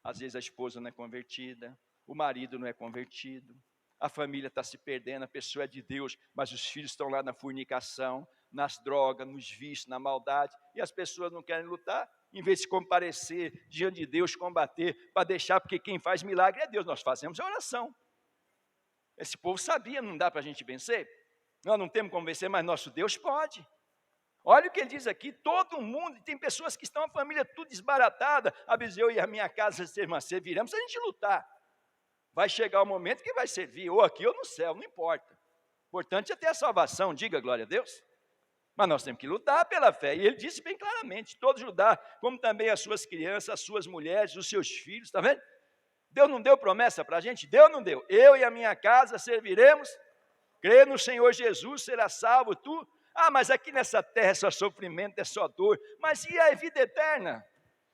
Às vezes a esposa não é convertida, o marido não é convertido, a família está se perdendo, a pessoa é de Deus, mas os filhos estão lá na fornicação, nas drogas, nos vícios, na maldade, e as pessoas não querem lutar. Em vez de comparecer diante de Deus, combater, para deixar, porque quem faz milagre é Deus, nós fazemos a oração. Esse povo sabia, não dá para a gente vencer, nós não temos como vencer, mas nosso Deus pode. Olha o que ele diz aqui: todo mundo, tem pessoas que estão, a família tudo desbaratada, eu e a minha casa serviremos, se a gente lutar. Vai chegar o momento que vai servir, ou aqui ou no céu, não importa. O importante é ter a salvação, diga glória a Deus. Mas nós temos que lutar pela fé. E ele disse bem claramente: todo Judá, como também as suas crianças, as suas mulheres, os seus filhos, está vendo? Deus não deu promessa para a gente? Deu ou não deu? Eu e a minha casa serviremos, crê no Senhor Jesus, será salvo tu. Mas aqui nessa terra é só sofrimento, é só dor. Mas e a vida eterna?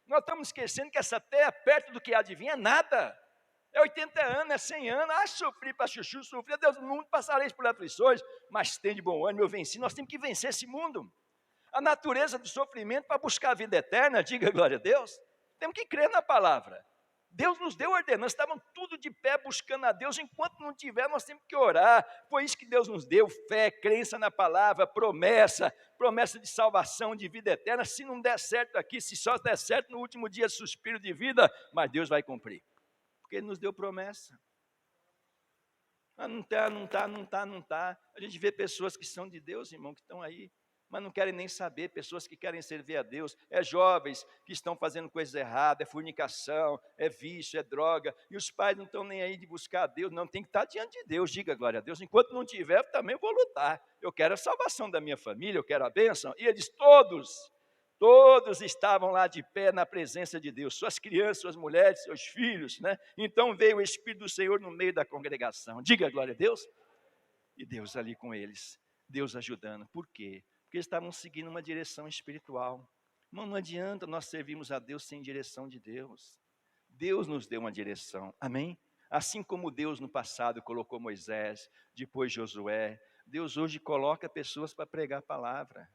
Nós estamos esquecendo que essa terra, perto do que há de vir, é nada. É 80 anos, é 100 anos, sofri para chuchu, sofri, Deus, no mundo passareis por aflições, mas tem de bom ânimo, eu venci. Nós temos que vencer esse mundo. A natureza do sofrimento para buscar a vida eterna, diga glória a Deus, temos que crer na palavra. Deus nos deu ordenança, estavam tudo de pé buscando a Deus, enquanto não tiver, nós temos que orar. Foi isso que Deus nos deu: fé, crença na palavra, promessa de salvação, de vida eterna. Se não der certo aqui, se só der certo no último dia, suspiro de vida, mas Deus vai cumprir, porque Ele nos deu promessa. Não está. A gente vê pessoas que são de Deus, irmão, que estão aí, mas não querem nem saber, pessoas que querem servir a Deus, jovens que estão fazendo coisas erradas, é fornicação, é vício, é droga, e os pais não estão nem aí de buscar a Deus, não, tem que estar diante de Deus, diga glória a Deus. Enquanto não tiver, eu também vou lutar, eu quero a salvação da minha família, eu quero a bênção. E eles todos estavam lá de pé na presença de Deus, suas crianças, suas mulheres, seus filhos, né? Então veio o Espírito do Senhor no meio da congregação, diga glória a Deus, e Deus ali com eles, Deus ajudando. Por quê? Porque eles estavam seguindo uma direção espiritual. Não adianta nós servirmos a Deus sem direção de Deus. Deus nos deu uma direção, amém? Assim como Deus no passado colocou Moisés, depois Josué, Deus hoje coloca pessoas para pregar a palavra.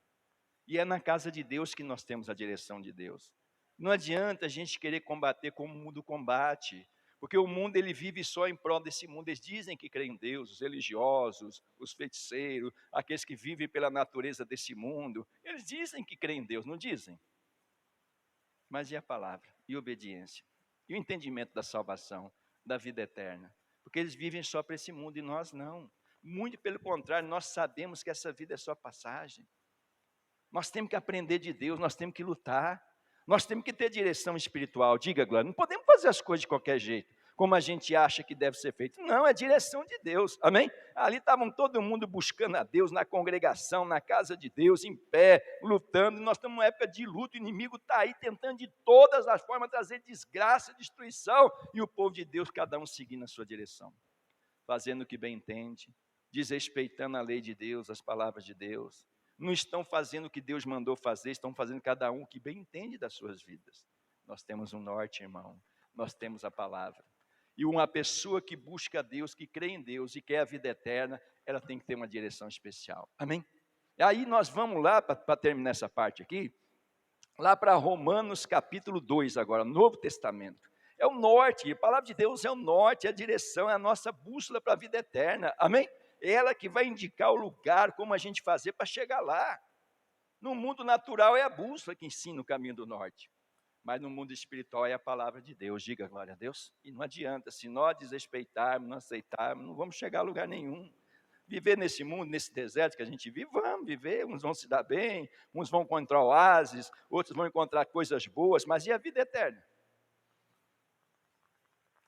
E é na casa de Deus que nós temos a direção de Deus. Não adianta a gente querer combater como o mundo combate, porque o mundo, ele vive só em prol desse mundo. Eles dizem que creem em Deus, os religiosos, os feiticeiros, aqueles que vivem pela natureza desse mundo. Eles dizem que creem em Deus, não dizem? Mas e a palavra? E a obediência? E o entendimento da salvação, da vida eterna? Porque eles vivem só para esse mundo e nós não. Muito pelo contrário, nós sabemos que essa vida é só passagem. Nós temos que aprender de Deus, nós temos que lutar. Nós temos que ter direção espiritual, diga glória. Não podemos fazer as coisas de qualquer jeito, como a gente acha que deve ser feito. Não, é direção de Deus, amém? Ali estavam todo mundo buscando a Deus, na congregação, na casa de Deus, em pé, lutando. Nós estamos numa época de luta, o inimigo está aí tentando de todas as formas trazer desgraça, destruição, e o povo de Deus, cada um seguindo a sua direção, fazendo o que bem entende, desrespeitando a lei de Deus, as palavras de Deus. Não estão fazendo o que Deus mandou fazer, estão fazendo cada um o que bem entende das suas vidas. Nós temos um norte, irmão, nós temos a palavra. E uma pessoa que busca a Deus, que crê em Deus e quer a vida eterna, ela tem que ter uma direção especial, amém? E aí nós vamos lá, para terminar essa parte aqui, lá para Romanos capítulo 2 agora, Novo Testamento. É o norte, a palavra de Deus é o norte, é a direção, é a nossa bússola para a vida eterna, amém? ela que vai indicar o lugar, como a gente fazer para chegar lá. No mundo natural é a bússola que ensina o caminho do norte. Mas no mundo espiritual é a palavra de Deus, diga glória a Deus. E não adianta, se nós desrespeitarmos, não aceitarmos, não vamos chegar a lugar nenhum. Viver nesse mundo, nesse deserto que a gente vive, vamos viver, uns vão se dar bem, uns vão encontrar oásis, outros vão encontrar coisas boas, mas e a vida eterna?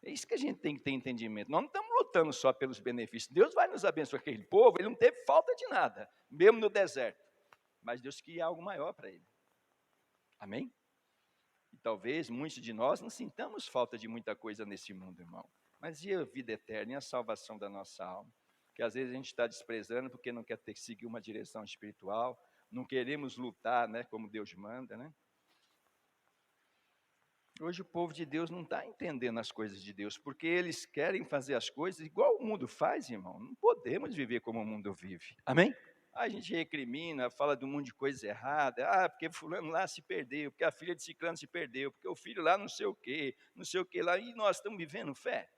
É isso que a gente tem que ter entendimento. Nós não estamos lutando só pelos benefícios. Deus vai nos abençoar. Aquele povo, ele não teve falta de nada, mesmo no deserto. Mas Deus queria algo maior para ele. Amém? E talvez muitos de nós não sintamos falta de muita coisa nesse mundo, irmão. Mas e a vida eterna, e a salvação da nossa alma? Que às vezes a gente está desprezando porque não quer ter que seguir uma direção espiritual, não queremos lutar, né, como Deus manda, né? Hoje o povo de Deus não está entendendo as coisas de Deus, porque eles querem fazer as coisas igual o mundo faz, irmão. Não podemos viver como o mundo vive. Amém? A gente recrimina, fala de um monte de coisa errada. Ah, porque fulano lá se perdeu, porque a filha de ciclano se perdeu, porque o filho lá não sei o quê lá. E nós estamos vivendo fé.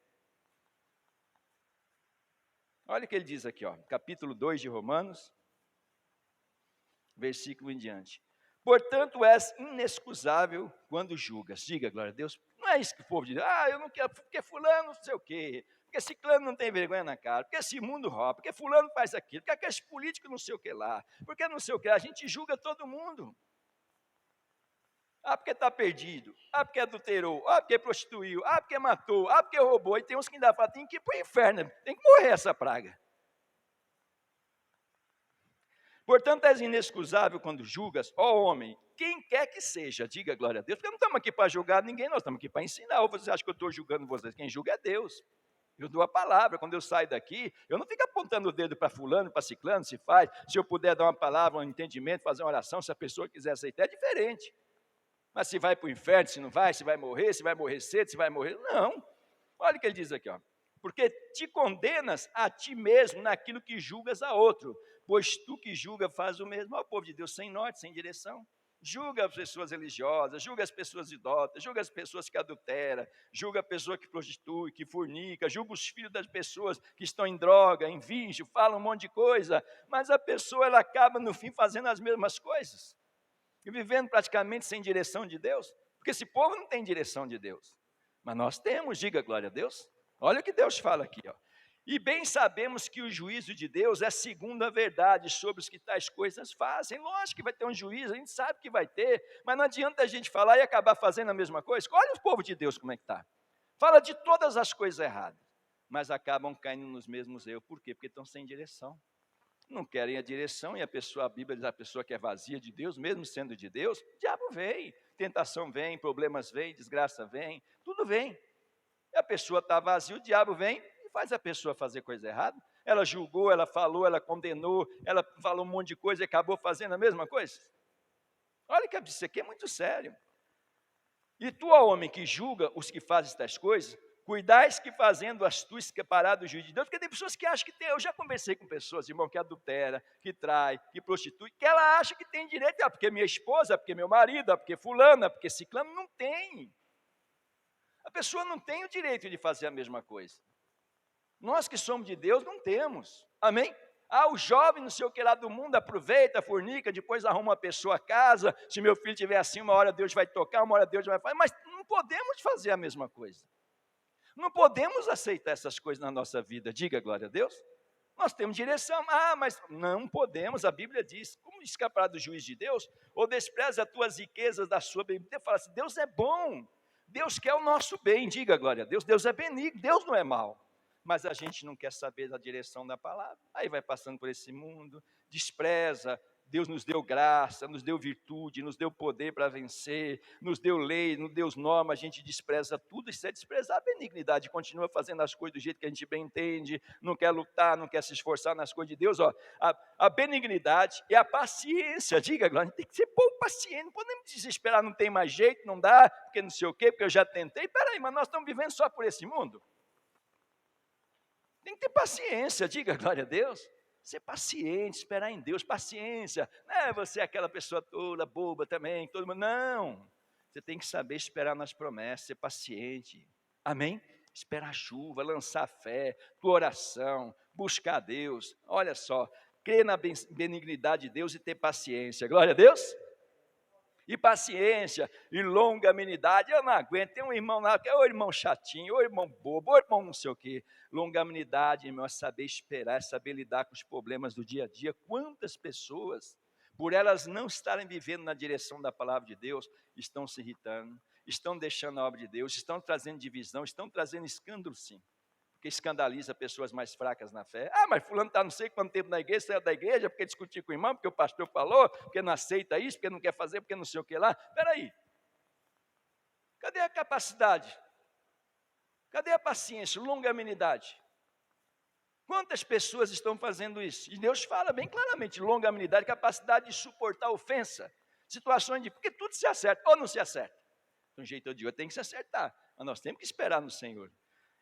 Olha o que ele diz aqui, ó, capítulo 2 de Romanos, versículo em diante. Portanto, és inexcusável quando julgas. Diga, glória a Deus. Não é isso que o povo diz. Ah, eu não quero, porque fulano não sei o quê. Porque ciclano não tem vergonha na cara. Porque esse mundo rouba. Porque fulano faz aquilo. Porque aqueles políticos não sei o que lá. Porque não sei o que lá. A gente julga todo mundo. Ah, porque está perdido. Ah, porque adulterou. Ah, porque prostituiu. Ah, porque matou. Ah, porque roubou. E tem uns que ainda falam, tem que ir para o inferno. Tem que morrer essa praga. Portanto, és inexcusável quando julgas, ó homem, quem quer que seja, diga glória a Deus, porque não estamos aqui para julgar ninguém, nós estamos aqui para ensinar, ou vocês acham que eu estou julgando vocês? Quem julga é Deus. Eu dou a palavra, quando eu saio daqui, eu não fico apontando o dedo para fulano, para ciclano, se faz, se eu puder dar uma palavra, um entendimento, fazer uma oração, se a pessoa quiser aceitar, é diferente. Mas se vai para o inferno, se não vai, se vai morrer cedo, se vai morrer, não. Olha o que ele diz aqui, ó. Porque te condenas a ti mesmo naquilo que julgas a outro, pois tu que julga faz o mesmo. Olha o povo de Deus sem norte, sem direção. Julga as pessoas religiosas, julga as pessoas idólatras, julga as pessoas que adulteram, julga a pessoa que prostitui, que fornica, julga os filhos das pessoas que estão em droga, em vício, falam um monte de coisa, mas a pessoa ela acaba no fim fazendo as mesmas coisas e vivendo praticamente sem direção de Deus, porque esse povo não tem direção de Deus, mas nós temos, diga glória a Deus. Olha o que Deus fala aqui, ó. E bem sabemos que o juízo de Deus é segundo a verdade sobre os que tais coisas fazem. Lógico que vai ter um juízo, a gente sabe que vai ter, mas não adianta a gente falar e acabar fazendo a mesma coisa. Olha o povo de Deus como é que está. Fala de todas as coisas erradas, mas acabam caindo nos mesmos erros. Por quê? Porque estão sem direção. Não querem a direção, e a Bíblia diz a pessoa que é vazia de Deus, mesmo sendo de Deus, o diabo vem, tentação vem, problemas vem, desgraça vem, tudo vem. E a pessoa está vazia, o diabo vem e faz a pessoa fazer coisa errada. Ela julgou, ela falou, ela condenou, ela falou um monte de coisa e acabou fazendo a mesma coisa. Olha que isso aqui é muito sério. E tu, ó homem, que julga os que fazem estas coisas, cuidais que fazendo as tuas separado do juízo de Deus, porque tem pessoas que acham que tem, eu já conversei com pessoas, irmão, que adultera, que trai, que prostitui, que ela acha que tem direito, porque minha esposa, porque meu marido, porque fulana, porque ciclano, não tem. A pessoa não tem o direito de fazer a mesma coisa. Nós que somos de Deus não temos. Amém? Ah, o jovem não sei o que lá do mundo aproveita, fornica, depois arruma uma pessoa a casa. Se meu filho estiver assim, uma hora Deus vai tocar, uma hora Deus vai fazer. Mas não podemos fazer a mesma coisa. Não podemos aceitar essas coisas na nossa vida. Diga glória a Deus. Nós temos direção. Ah, mas não podemos. A Bíblia diz, como escapar do juízo de Deus? Ou despreza as tuas riquezas da sua bem-aventurança. Fala assim, Deus é bom. Deus quer o nosso bem, diga glória a Deus. Deus é benigno, Deus não é mau. Mas a gente não quer saber da direção da palavra. Aí vai passando por esse mundo, despreza. Deus nos deu graça, nos deu virtude, nos deu poder para vencer, nos deu lei, nos deu norma, a gente despreza tudo. Isso é desprezar a benignidade, continua fazendo as coisas do jeito que a gente bem entende, não quer lutar, não quer se esforçar nas coisas de Deus. Ó, a benignidade e a paciência, diga, glória, tem que ser pouco paciente, não podemos desesperar, não tem mais jeito, não dá, porque não sei o quê, porque eu já tentei. Peraí, mas nós estamos vivendo só por esse mundo? Tem que ter paciência, diga glória a Deus. Ser paciente, esperar em Deus, paciência. Não é você aquela pessoa toda, boba também, todo mundo. Não, você tem que saber esperar nas promessas, ser paciente. Amém? esperar a chuva, lançar fé, tua oração, buscar Deus. Olha só, crer na benignidade de Deus e ter paciência. Glória a Deus. E paciência, e longanimidade. Eu não aguento, tem um irmão lá, que é o irmão chatinho, ou irmão bobo, ou irmão não sei o quê. Longanimidade, irmão, é saber esperar, é saber lidar com os problemas do dia a dia. Quantas pessoas, por elas não estarem vivendo na direção da palavra de Deus, estão se irritando, estão deixando a obra de Deus, estão trazendo divisão, estão trazendo escândalo, sim. Porque escandaliza pessoas mais fracas na fé. Ah, mas fulano está não sei quanto tempo na igreja, saiu da igreja, porque discutiu com o irmão, porque o pastor falou, porque não aceita isso, porque não quer fazer, porque não sei o que lá. Espera aí. Cadê a capacidade? Cadê a paciência, longanimidade? Quantas pessoas estão fazendo isso? E Deus fala bem claramente, longanimidade, capacidade de suportar ofensa, situações de... Porque tudo se acerta, ou não se acerta. De um jeito ou de outro tem que se acertar, mas nós temos que esperar no Senhor.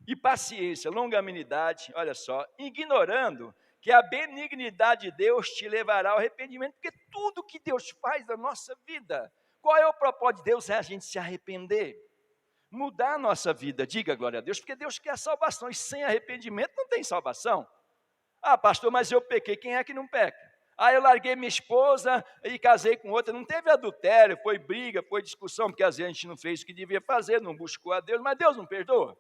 E paciência, longanimidade, olha só, ignorando que a benignidade de Deus te levará ao arrependimento, porque tudo que Deus faz na nossa vida, qual é o propósito de Deus? É a gente se arrepender, mudar a nossa vida, diga glória a Deus, porque Deus quer salvação, e sem arrependimento não tem salvação. Ah, pastor, mas eu pequei, quem é que não peca? Ah, eu larguei minha esposa e casei com outra, não teve adultério, foi briga, foi discussão, porque às vezes a gente não fez o que devia fazer, não buscou a Deus, mas Deus não perdoa?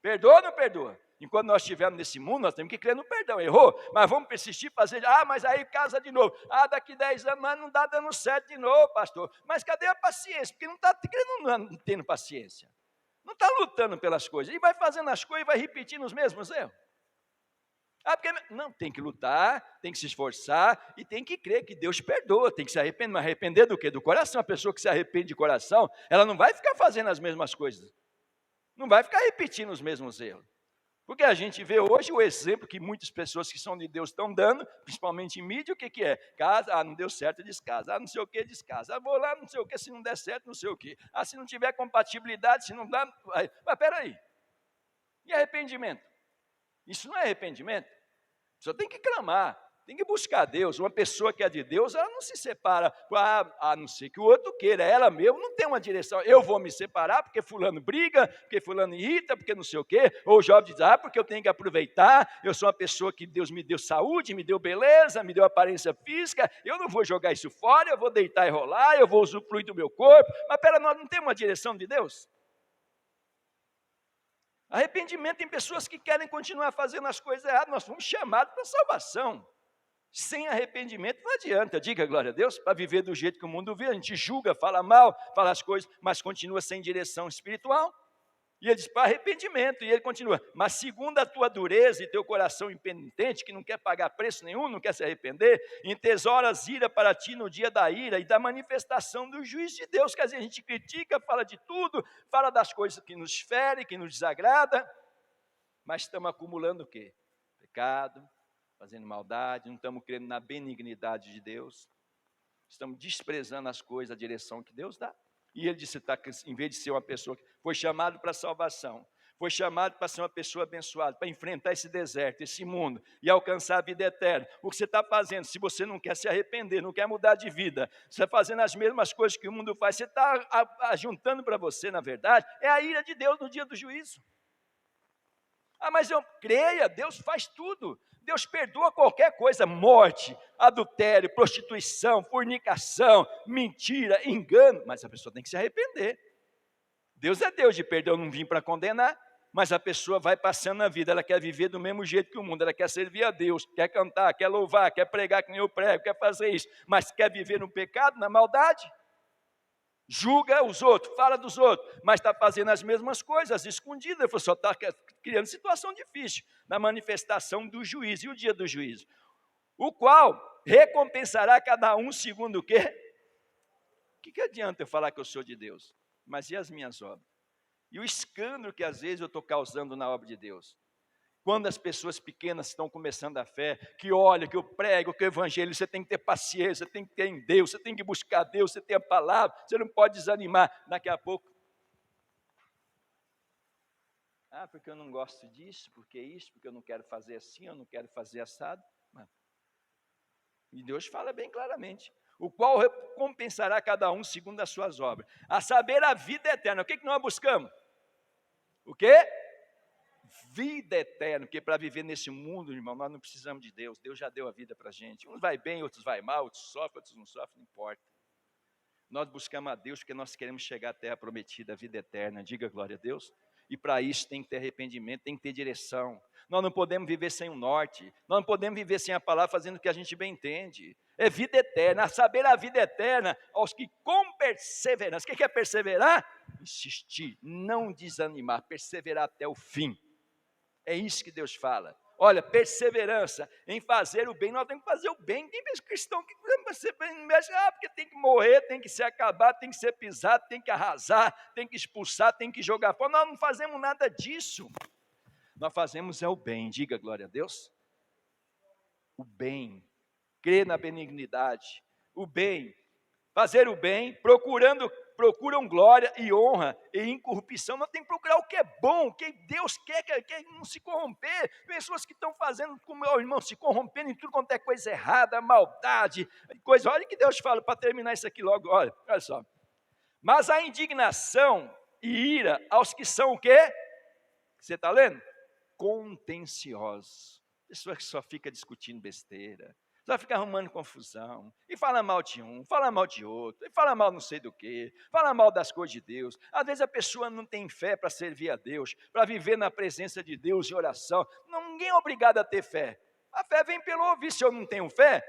Perdoa ou não perdoa? Enquanto nós estivermos nesse mundo, nós temos que crer no perdão. Errou, mas vamos persistir, fazer. Ah, mas aí casa de novo. Ah, daqui 10 anos, mas não está dando certo de novo, pastor. Mas cadê a paciência? Porque não está tendo paciência. Não está lutando pelas coisas. E vai fazendo as coisas e vai repetindo os mesmos erros. Ah, porque não, tem que lutar, tem que se esforçar e tem que crer que Deus perdoa, tem que se arrepender. Mas arrepender do quê? Do coração. A pessoa que se arrepende de coração, ela não vai ficar fazendo as mesmas coisas. Não vai ficar repetindo os mesmos erros. Porque a gente vê hoje o exemplo que muitas pessoas que são de Deus estão dando, principalmente em mídia, o que é? Casa, não deu certo, descasa. Não sei o que, descasa. Vou lá, não sei o que, se não der certo, não sei o que. Se não tiver compatibilidade, se não dá... Mas peraí. E arrependimento? Isso não é arrependimento? Só tem que clamar. Tem que buscar Deus. Uma pessoa que é de Deus, ela não se separa, a não ser que o outro queira. Ela mesmo não tem uma direção. Eu vou me separar porque fulano briga, porque fulano irrita, porque não sei o quê. Ou o jovem diz, porque eu tenho que aproveitar. Eu sou uma pessoa que Deus me deu saúde, me deu beleza, me deu aparência física. Eu não vou jogar isso fora, eu vou deitar e rolar, eu vou usufruir do meu corpo. Mas pera, nós não temos uma direção de Deus? Arrependimento tem pessoas que querem continuar fazendo as coisas erradas. Nós fomos chamados para a salvação. Sem arrependimento não adianta, diga glória a Deus, para viver do jeito que o mundo vê, a gente julga, fala mal, fala as coisas, mas continua sem direção espiritual. E ele diz, para arrependimento, e ele continua, mas segundo a tua dureza e teu coração impenitente, que não quer pagar preço nenhum, não quer se arrepender, entesouras ira para ti no dia da ira e da manifestação do juízo de Deus. Quer dizer, a gente critica, fala de tudo, fala das coisas que nos ferem, que nos desagrada, mas estamos acumulando o quê? Pecado, fazendo maldade, não estamos crendo na benignidade de Deus, estamos desprezando as coisas, a direção que Deus dá. E ele disse, em vez de ser uma pessoa que foi chamado para a salvação, foi chamado para ser uma pessoa abençoada, para enfrentar esse deserto, esse mundo, e alcançar a vida eterna. O que você está fazendo, se você não quer se arrepender, não quer mudar de vida, você está fazendo as mesmas coisas que o mundo faz, você está ajuntando para você, na verdade, é a ira de Deus no dia do juízo. Mas eu creia, Deus faz tudo. Deus perdoa qualquer coisa, morte, adultério, prostituição, fornicação, mentira, engano. Mas a pessoa tem que se arrepender. Deus é Deus de perdão, eu não vim para condenar. Mas a pessoa vai passando na vida, ela quer viver do mesmo jeito que o mundo, ela quer servir a Deus, quer cantar, quer louvar, quer pregar que nem eu prego, quer fazer isso. Mas quer viver no pecado, na maldade. Julga os outros, fala dos outros, mas está fazendo as mesmas coisas, escondidas, só está criando situação difícil, na manifestação do juízo, e o dia do juízo, o qual recompensará cada um segundo o quê? O que adianta eu falar que eu sou de Deus? Mas e as minhas obras? E o escândalo que às vezes eu estou causando na obra de Deus? Quando as pessoas pequenas estão começando a fé, que olha, que eu prego, que o evangelho, você tem que ter paciência, você tem que ter em Deus, você tem que buscar Deus, você tem a palavra, você não pode desanimar. Daqui a pouco, porque eu não gosto disso, porque isso, porque eu não quero fazer assim, eu não quero fazer assado. E Deus fala bem claramente, o qual recompensará cada um segundo as suas obras, a saber, a vida eterna. O que nós buscamos? O quê? vida eterna, porque para viver nesse mundo, irmão, nós não precisamos de Deus. Deus já deu a vida para a gente. Uns vai bem, outros vai mal, outros sofrem, outros não sofrem, não importa. Nós buscamos a Deus porque nós queremos chegar à terra prometida, a vida eterna. Diga glória a Deus. E para isso tem que ter arrependimento, tem que ter direção. Nós não podemos viver sem o norte. Nós não podemos viver sem a palavra fazendo o que a gente bem entende. É vida eterna. A saber a vida eterna aos que com perseverança. O que é perseverar? Insistir, não desanimar, perseverar até o fim. É isso que Deus fala. Olha, perseverança em fazer o bem. Nós temos que fazer o bem. Tem cristão que mexe, porque tem que morrer, tem que se acabar, tem que ser pisado, tem que arrasar, tem que expulsar, tem que jogar fora. Nós não fazemos nada disso. Nós fazemos é o bem. Diga glória a Deus. O bem. Crer na benignidade. O bem. Fazer o bem, procuram glória e honra e incorrupção. Nós temos que procurar o que é bom, o que Deus quer não se corromper. Pessoas que estão fazendo, como meu irmão, se corrompendo em tudo quanto é coisa errada, maldade, coisa. Olha o que Deus fala para terminar isso aqui logo. Olha só. Mas a indignação e ira aos que são o quê? Você está lendo? Contenciosos. Pessoa que só fica discutindo besteira. Só fica arrumando confusão, e fala mal de um, fala mal de outro, e fala mal não sei do que, fala mal das coisas de Deus. Às vezes a pessoa não tem fé para servir a Deus, para viver na presença de Deus em oração. Ninguém é obrigado a ter fé. A fé vem pelo ouvir. Se eu não tenho fé,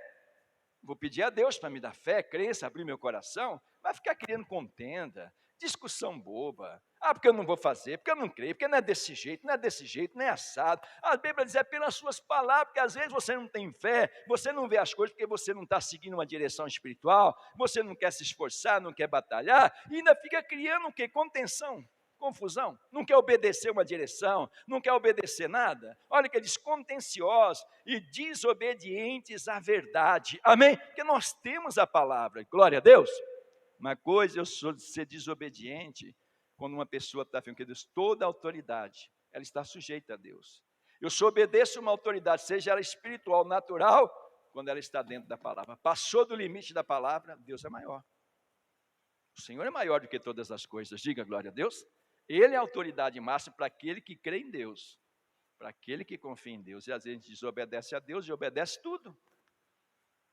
vou pedir a Deus para me dar fé, crença, abrir meu coração. Vai ficar criando contenda, discussão boba. Porque eu não vou fazer, porque eu não creio, porque não é desse jeito, nem assado. A Bíblia diz, é pelas suas palavras, porque às vezes você não tem fé, você não vê as coisas, porque você não está seguindo uma direção espiritual, você não quer se esforçar, não quer batalhar, e ainda fica criando o quê? Contenção, confusão. Não quer obedecer uma direção, não quer obedecer nada. Olha que ele diz, contenciosos e desobedientes à verdade. Amém? Porque nós temos a palavra, glória a Deus. Uma coisa eu sou de ser desobediente, quando uma pessoa está falando que Deus, toda autoridade, ela está sujeita a Deus. Eu só obedeço uma autoridade, seja ela espiritual, natural, quando ela está dentro da palavra. Passou do limite da palavra, Deus é maior. O Senhor é maior do que todas as coisas, diga glória a Deus. Ele é a autoridade máxima para aquele que crê em Deus, para aquele que confia em Deus. E às vezes a gente desobedece a Deus e obedece tudo.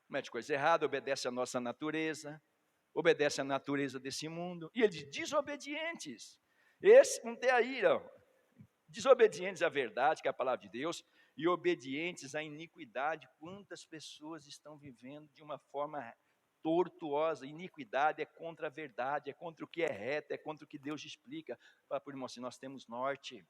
Mete coisa errada, obedece a nossa natureza, obedece à natureza desse mundo. E ele diz, desobedientes. Esse não tem a ira. Desobedientes à verdade, que é a palavra de Deus, e obedientes à iniquidade. Quantas pessoas estão vivendo de uma forma tortuosa? Iniquidade é contra a verdade, é contra o que é reto, é contra o que Deus explica. Fala para o irmão assim, nós temos norte,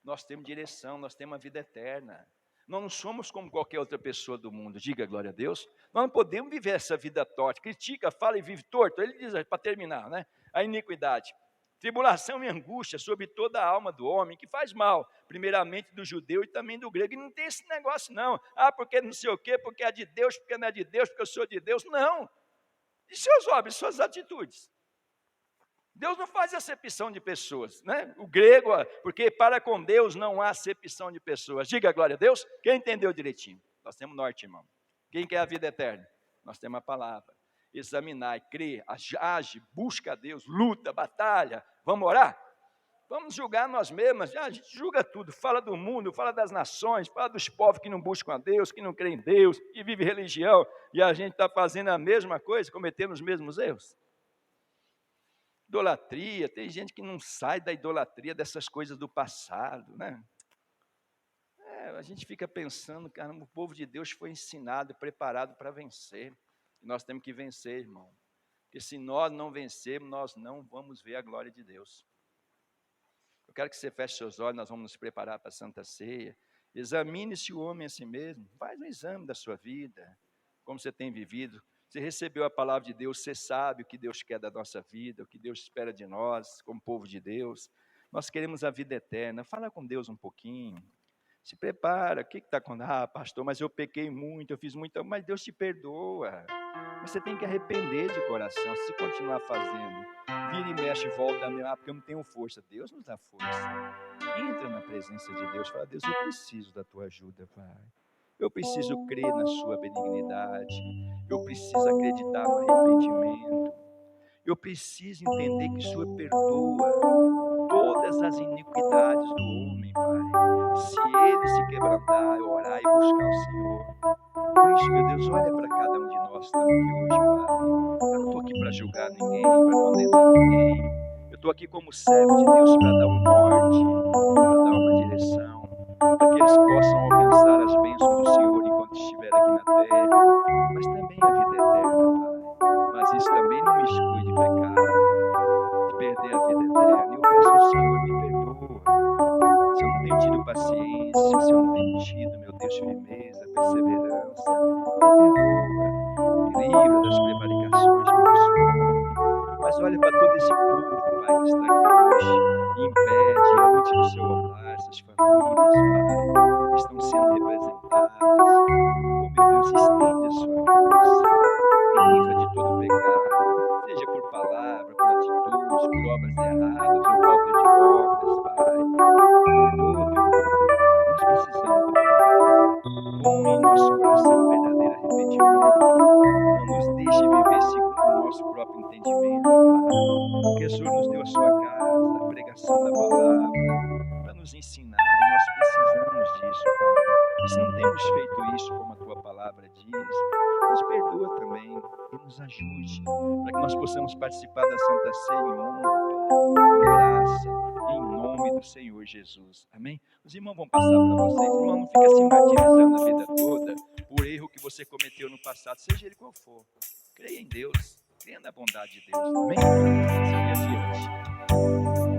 nós temos direção, nós temos a vida eterna. Nós não somos como qualquer outra pessoa do mundo, diga glória a Deus. Nós não podemos viver essa vida torta, critica, fala e vive torto. Ele diz, para terminar, né? A iniquidade. Tribulação e angústia sobre toda a alma do homem, que faz mal, primeiramente do judeu e também do grego. E não tem esse negócio não, porque não sei o quê, porque é de Deus, porque não é de Deus, porque eu sou de Deus. Não, e seus obras, suas atitudes. Deus não faz acepção de pessoas, né? O grego, porque para com Deus não há acepção de pessoas. Diga glória a Deus, quem entendeu direitinho? Nós temos norte, irmão. Quem quer a vida eterna? Nós temos a palavra. Examinar, crer, age, busca a Deus, luta, batalha. Vamos orar? Vamos julgar nós mesmos. A gente julga tudo, fala do mundo, fala das nações, fala dos povos que não buscam a Deus, que não creem em Deus, que vivem religião, e a gente está fazendo a mesma coisa, cometendo os mesmos erros. Idolatria, tem gente que não sai da idolatria dessas coisas do passado, né? A gente fica pensando, cara, o povo de Deus foi ensinado, preparado para vencer. E nós temos que vencer, irmão. Porque se nós não vencermos, nós não vamos ver a glória de Deus. Eu quero que você feche seus olhos, nós vamos nos preparar para a Santa Ceia. Examine-se o homem a si mesmo, faz um exame da sua vida, como você tem vivido. Você recebeu a palavra de Deus, você sabe o que Deus quer da nossa vida, o que Deus espera de nós, como povo de Deus. Nós queremos a vida eterna. Fala com Deus um pouquinho. Se prepara. O que está acontecendo? Pastor, mas eu pequei muito, eu fiz muito. Mas Deus te perdoa. Você tem que arrepender de coração, se continuar fazendo. Vira e mexe e volta a mim, porque eu não tenho força. Deus nos dá força. Entra na presença de Deus, fala, Deus, eu preciso da tua ajuda, Pai. Eu preciso crer na sua benignidade. Eu preciso acreditar no arrependimento. Eu preciso entender que o Senhor perdoa toda todas as iniquidades do homem, Pai. Se ele se quebrantar, orar e buscar o Senhor. Por isso, meu Deus, olha para cada um de nós que estamos aqui hoje, Pai. Eu não estou aqui para julgar ninguém, para condenar ninguém. Eu estou aqui como servo de Deus para dar um norte, para dar uma direção, para que eles possam alcançar as bênçãos do Senhor enquanto estiver aqui na terra, mas também a vida eterna, Pai. Mas isso também não me exclui de pecado, de perder a vida eterna. Eu peço ao Senhor, me perdoa. Se eu não tenho tido paciência, se eu não tenho tido, meu Deus, firmeza, perseverança, me perdoa. Me livra das prevaricações que nos comem. Mas olha para todo esse povo, Pai, que está aqui hoje, e em pé, diante do seu altar, essas famílias, Pai, que estão sendo representadas. Oh, meu Deus, estende a sua graça. Livra de todo pecado, seja por palavra, por atitudes, por obras erradas ou falta de obras, Pai. Perdoa, teu povo. Nós precisamos do perdão. Põe em nosso coração verdadeiro arrependimento. Não nos deixe viver segundo o nosso próprio entendimento, Pai. Porque o Senhor nos deu a sua casa, a pregação da palavra, para nos ensinar. E nós precisamos disso, Pai. E se não temos feito isso como a tua palavra diz, nos perdoa também e nos ajude, para que nós possamos participar da Santa Ceia em honra, Pai, em graça, em nome do Senhor Jesus. Amém? Os irmãos vão passar para vocês. Irmão, não fica se martirizando a vida toda por erro que você cometeu no passado, seja ele qual for. Creia em Deus, creia na bondade de Deus. Amém? Siga adiante.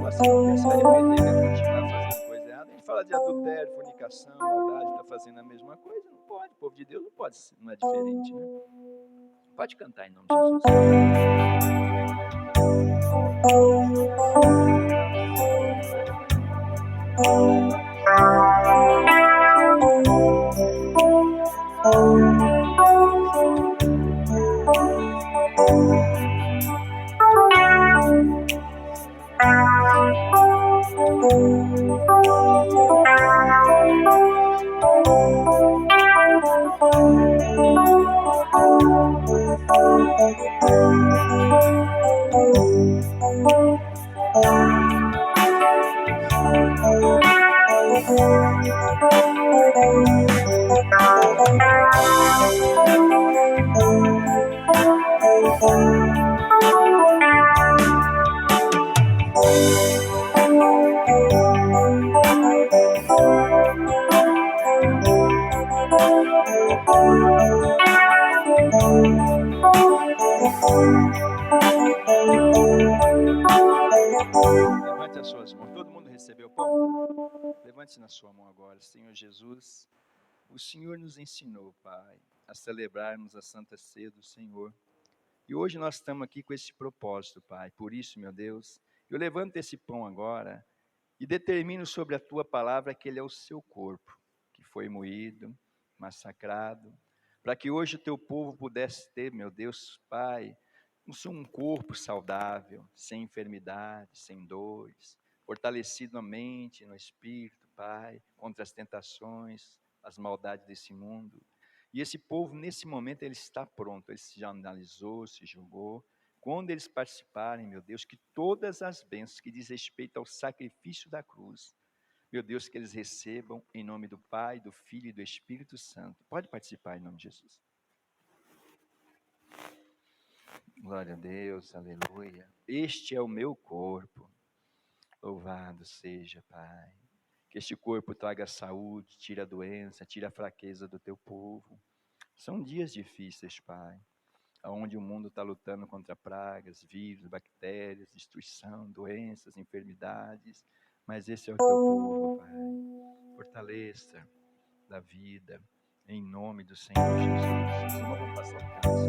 Você não quer se arrepender, quer continuar fazendo coisa errada. A gente fala de adultério, fornicação, maldade, está fazendo a mesma coisa. Não pode, o povo de Deus não pode, não é diferente, né? Pode cantar em nome de Jesus. Levante as suas mãos. Todo mundo recebeu pão? Levante na sua mão agora. Senhor Jesus, o Senhor nos ensinou, Pai, a celebrarmos a Santa Ceia do Senhor. E hoje nós estamos aqui com esse propósito, Pai. Por isso, meu Deus, eu levanto esse pão agora e determino sobre a Tua palavra que ele é o Seu corpo, que foi moído, massacrado, para que hoje o Teu povo pudesse ter, meu Deus, Pai, um corpo saudável, sem enfermidades, sem dores, fortalecido na mente, no espírito, Pai, contra as tentações, as maldades desse mundo. E esse povo, nesse momento, ele está pronto, ele já analisou, se julgou. Quando eles participarem, meu Deus, que todas as bênçãos que diz respeito ao sacrifício da cruz, meu Deus, que eles recebam em nome do Pai, do Filho e do Espírito Santo. Pode participar em nome de Jesus. Glória a Deus, aleluia. Este é o meu corpo. Louvado seja, Pai. Que este corpo traga saúde, tire a doença, tire a fraqueza do teu povo. São dias difíceis, Pai, onde o mundo está lutando contra pragas, vírus, bactérias, destruição, doenças, enfermidades. Mas esse é o teu povo, Pai. Fortaleça da vida, em nome do Senhor Jesus. Não vou passar o caso.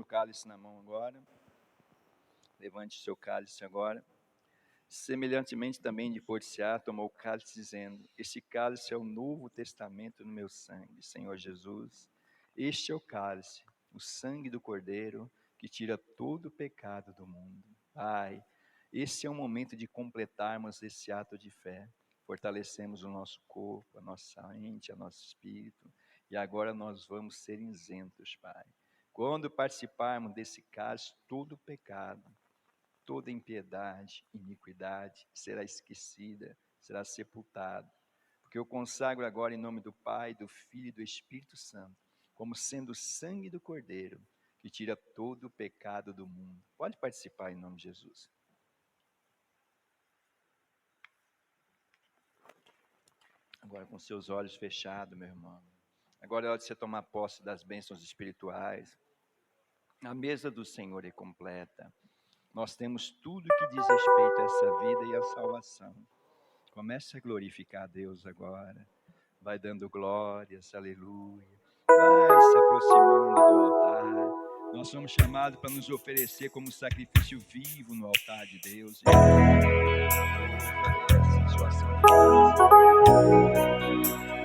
cálice na mão agora. Levante o seu cálice agora. Semelhantemente também, depois de cear, tomou o cálice, dizendo: Este cálice é o novo testamento no meu sangue, Senhor Jesus. Este é o cálice, o sangue do Cordeiro, que tira todo o pecado do mundo. Pai, esse é o momento de completarmos esse ato de fé. Fortalecemos o nosso corpo, a nossa mente, o nosso espírito. E agora nós vamos ser isentos, Pai. Quando participarmos desse cálice, todo o pecado, toda impiedade, iniquidade será esquecida, será sepultado. Porque eu consagro agora em nome do Pai, do Filho e do Espírito Santo, como sendo o sangue do Cordeiro, que tira todo o pecado do mundo. Pode participar em nome de Jesus. Agora com seus olhos fechados, meu irmão. Agora é hora de você tomar posse das bênçãos espirituais. A mesa do Senhor é completa. Nós temos tudo que diz respeito a essa vida e a salvação. Comece a glorificar a Deus agora. Vai dando glórias, aleluia. Vai se aproximando do altar. Nós somos chamados para nos oferecer como sacrifício vivo no altar de Deus. Ofereça sua ação de graça.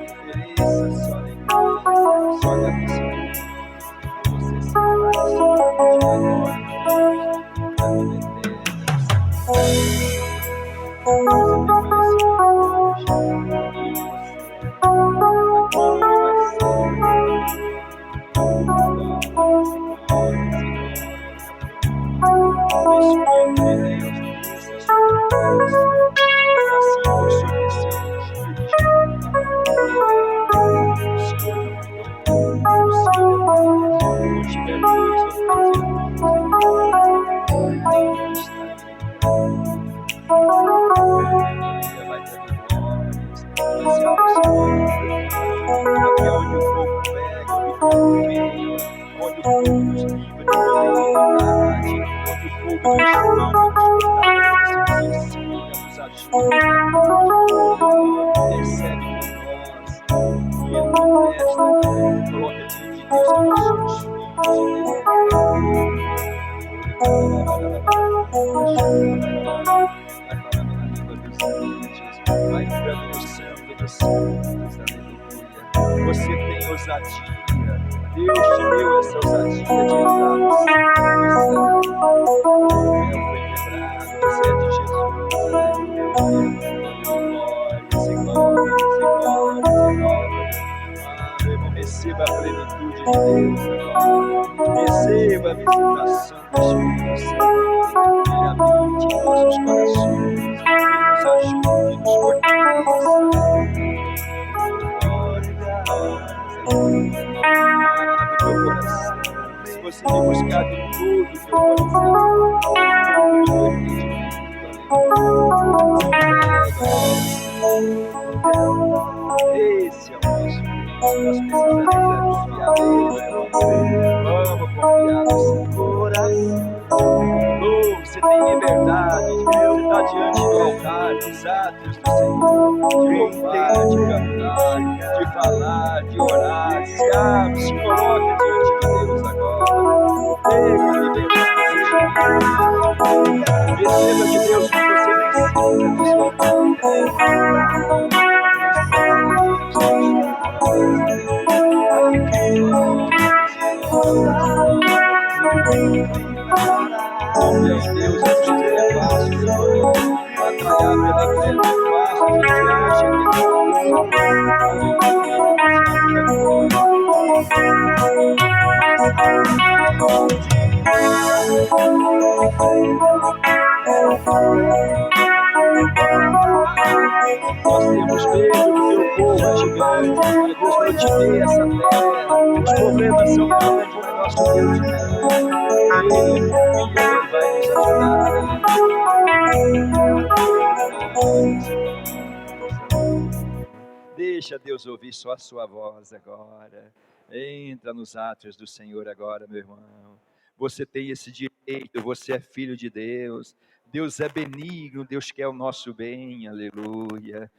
Ofereça sua alegria, sua agradecimento. Você se faz de agora da vida eterna. Vai entrando no santo dos santos, aleluia. Você tem ousadia. Deus te deu essa ousadia de entrar no santo dos santos. O véu foi quebrado, você é de Jesus, aleluia. Glórias e glórias e glórias e glórias. Ah, meu irmão, receba a plenitude de Deus agora. Receba a visitação do Espírito Santo. Ele habite em nossos corações. Nos ajude, nos fortaleça. Abre teu coração. Se você me buscar de todo o teu coração, todo o teu entendimento, esse é o nosso Deus. Nós precisamos confiar nele. Vamos confiar no Senhor. Você tem liberdade de estar diante do altar, dos atos do Senhor, de louvar, de cantar, de falar, de orar. Se abre, se coloca diante de Deus agora. Tenha liberdade. Receba de Deus o que você precisa. Deus, a gente é fácil, batalhar pela fé não é fácil, a gente acha que nós temos medo do teu povo é gigante, mas Deus vai te ter essa terra. Os problemas são grandes, mas nosso Deus é grande. Ele vai nos ajudar. Deixa Deus ouvir só a sua voz agora. Entra nos átrios do Senhor agora, meu irmão. Você tem esse direito, você é filho de Deus. Deus é benigno, Deus quer o nosso bem, aleluia.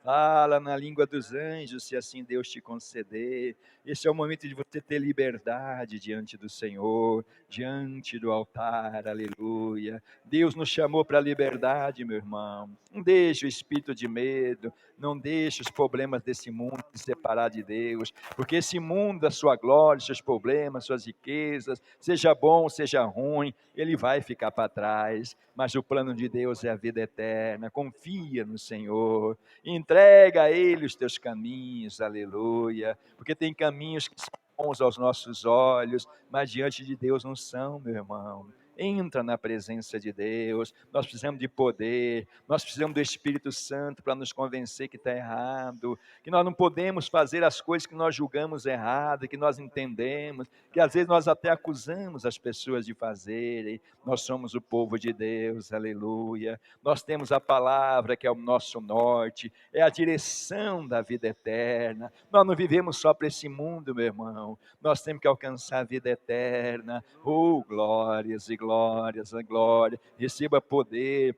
Fala na língua dos anjos, se assim Deus te conceder. Esse é o momento de você ter liberdade diante do Senhor, diante do altar, aleluia. Deus nos chamou para a liberdade, meu irmão. Não deixe o espírito de medo, não deixe os problemas desse mundo te separar de Deus, porque esse mundo, a sua glória, seus problemas, suas riquezas, seja bom, seja ruim, ele vai ficar para trás, mas o plano de Deus é a vida eterna. Confia no Senhor, entrega a Ele os teus caminhos, aleluia, porque tem caminhos que são bons aos nossos olhos, mas diante de Deus não são, meu irmão. Entra na presença de Deus. Nós precisamos de poder, nós precisamos do Espírito Santo para nos convencer que está errado, que nós não podemos fazer as coisas que nós julgamos erradas, que nós entendemos, que às vezes nós até acusamos as pessoas de fazerem. Nós somos o povo de Deus, aleluia. Nós temos a palavra que é o nosso norte, é a direção da vida eterna. Nós não vivemos só para esse mundo, meu irmão, nós temos que alcançar a vida eterna. Oh, glórias e glórias, a glória, receba poder.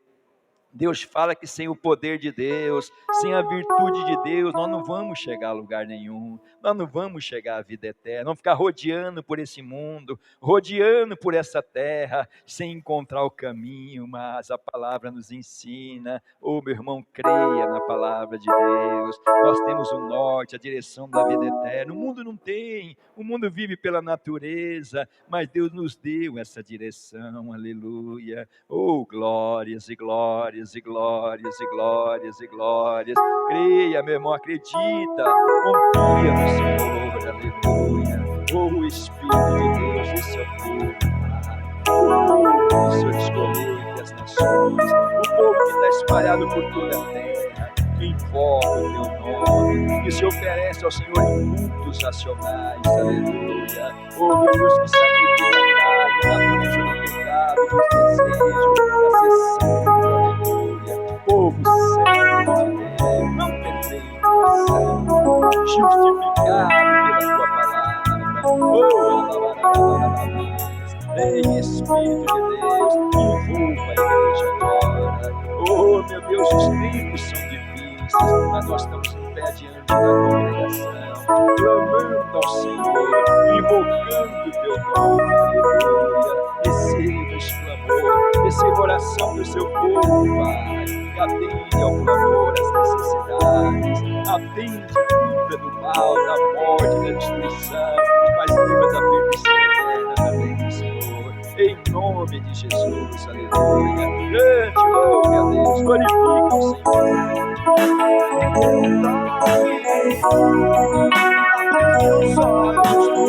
Deus fala que sem o poder de Deus, sem a virtude de Deus, nós não vamos chegar a lugar nenhum, nós não vamos chegar à vida eterna, vamos ficar rodeando por esse mundo, rodeando por essa terra, sem encontrar o caminho, mas a palavra nos ensina. Oh, meu irmão, creia na palavra de Deus, nós temos o norte, a direção da vida eterna. O mundo não tem, o mundo vive pela natureza, mas Deus nos deu essa direção, aleluia. Oh, glórias e glórias e glórias e glórias e glórias. Creia, meu irmão, acredita, confia no Senhor, aleluia. Oh, Espírito de Deus, esse é o povo, o Senhor escolheu entre as nações, o povo que está espalhado por toda a terra, que invoca o teu nome, que se oferece ao Senhor em cultos racionais, aleluia. Oh, meu Deus, que sacrifica a carne, natureza do pecado, dos desejos, da sessão, aleluia. Povo santo de Deus, não perfeito, santo, justificado pela tua palavra. Oh, vem, Espírito de Deus, envolva a igreja agora. Oh, meu Deus, os tempos são difíceis, mas nós estamos em pé diante da congregação, clamando ao Senhor, invocando o teu nome, aleluia. Receba esse clamor, receba a oração do seu povo, Pai. Atende ao clamor, às necessidades, atende, livra do mal, da morte, da destruição, mas livra da perdição eterna também, Senhor. Em nome de Jesus, aleluia. Grande glória a Deus, glorifica o Senhor. Meus olhos do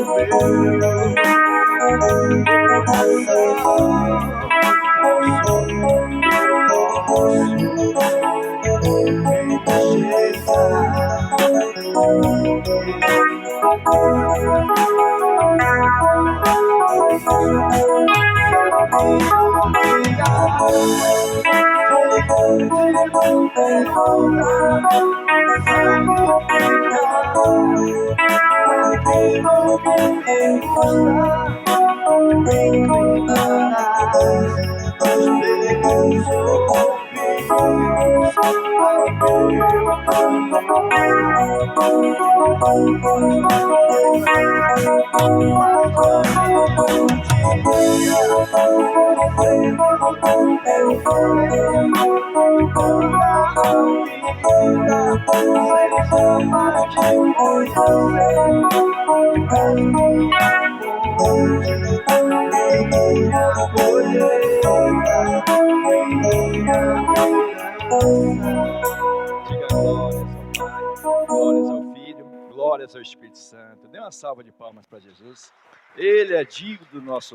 Diga glórias ao Pai, glórias ao Filho, glórias ao Espírito Santo. Dê uma salva de palmas para Jesus. Ele é digno do nosso louvor.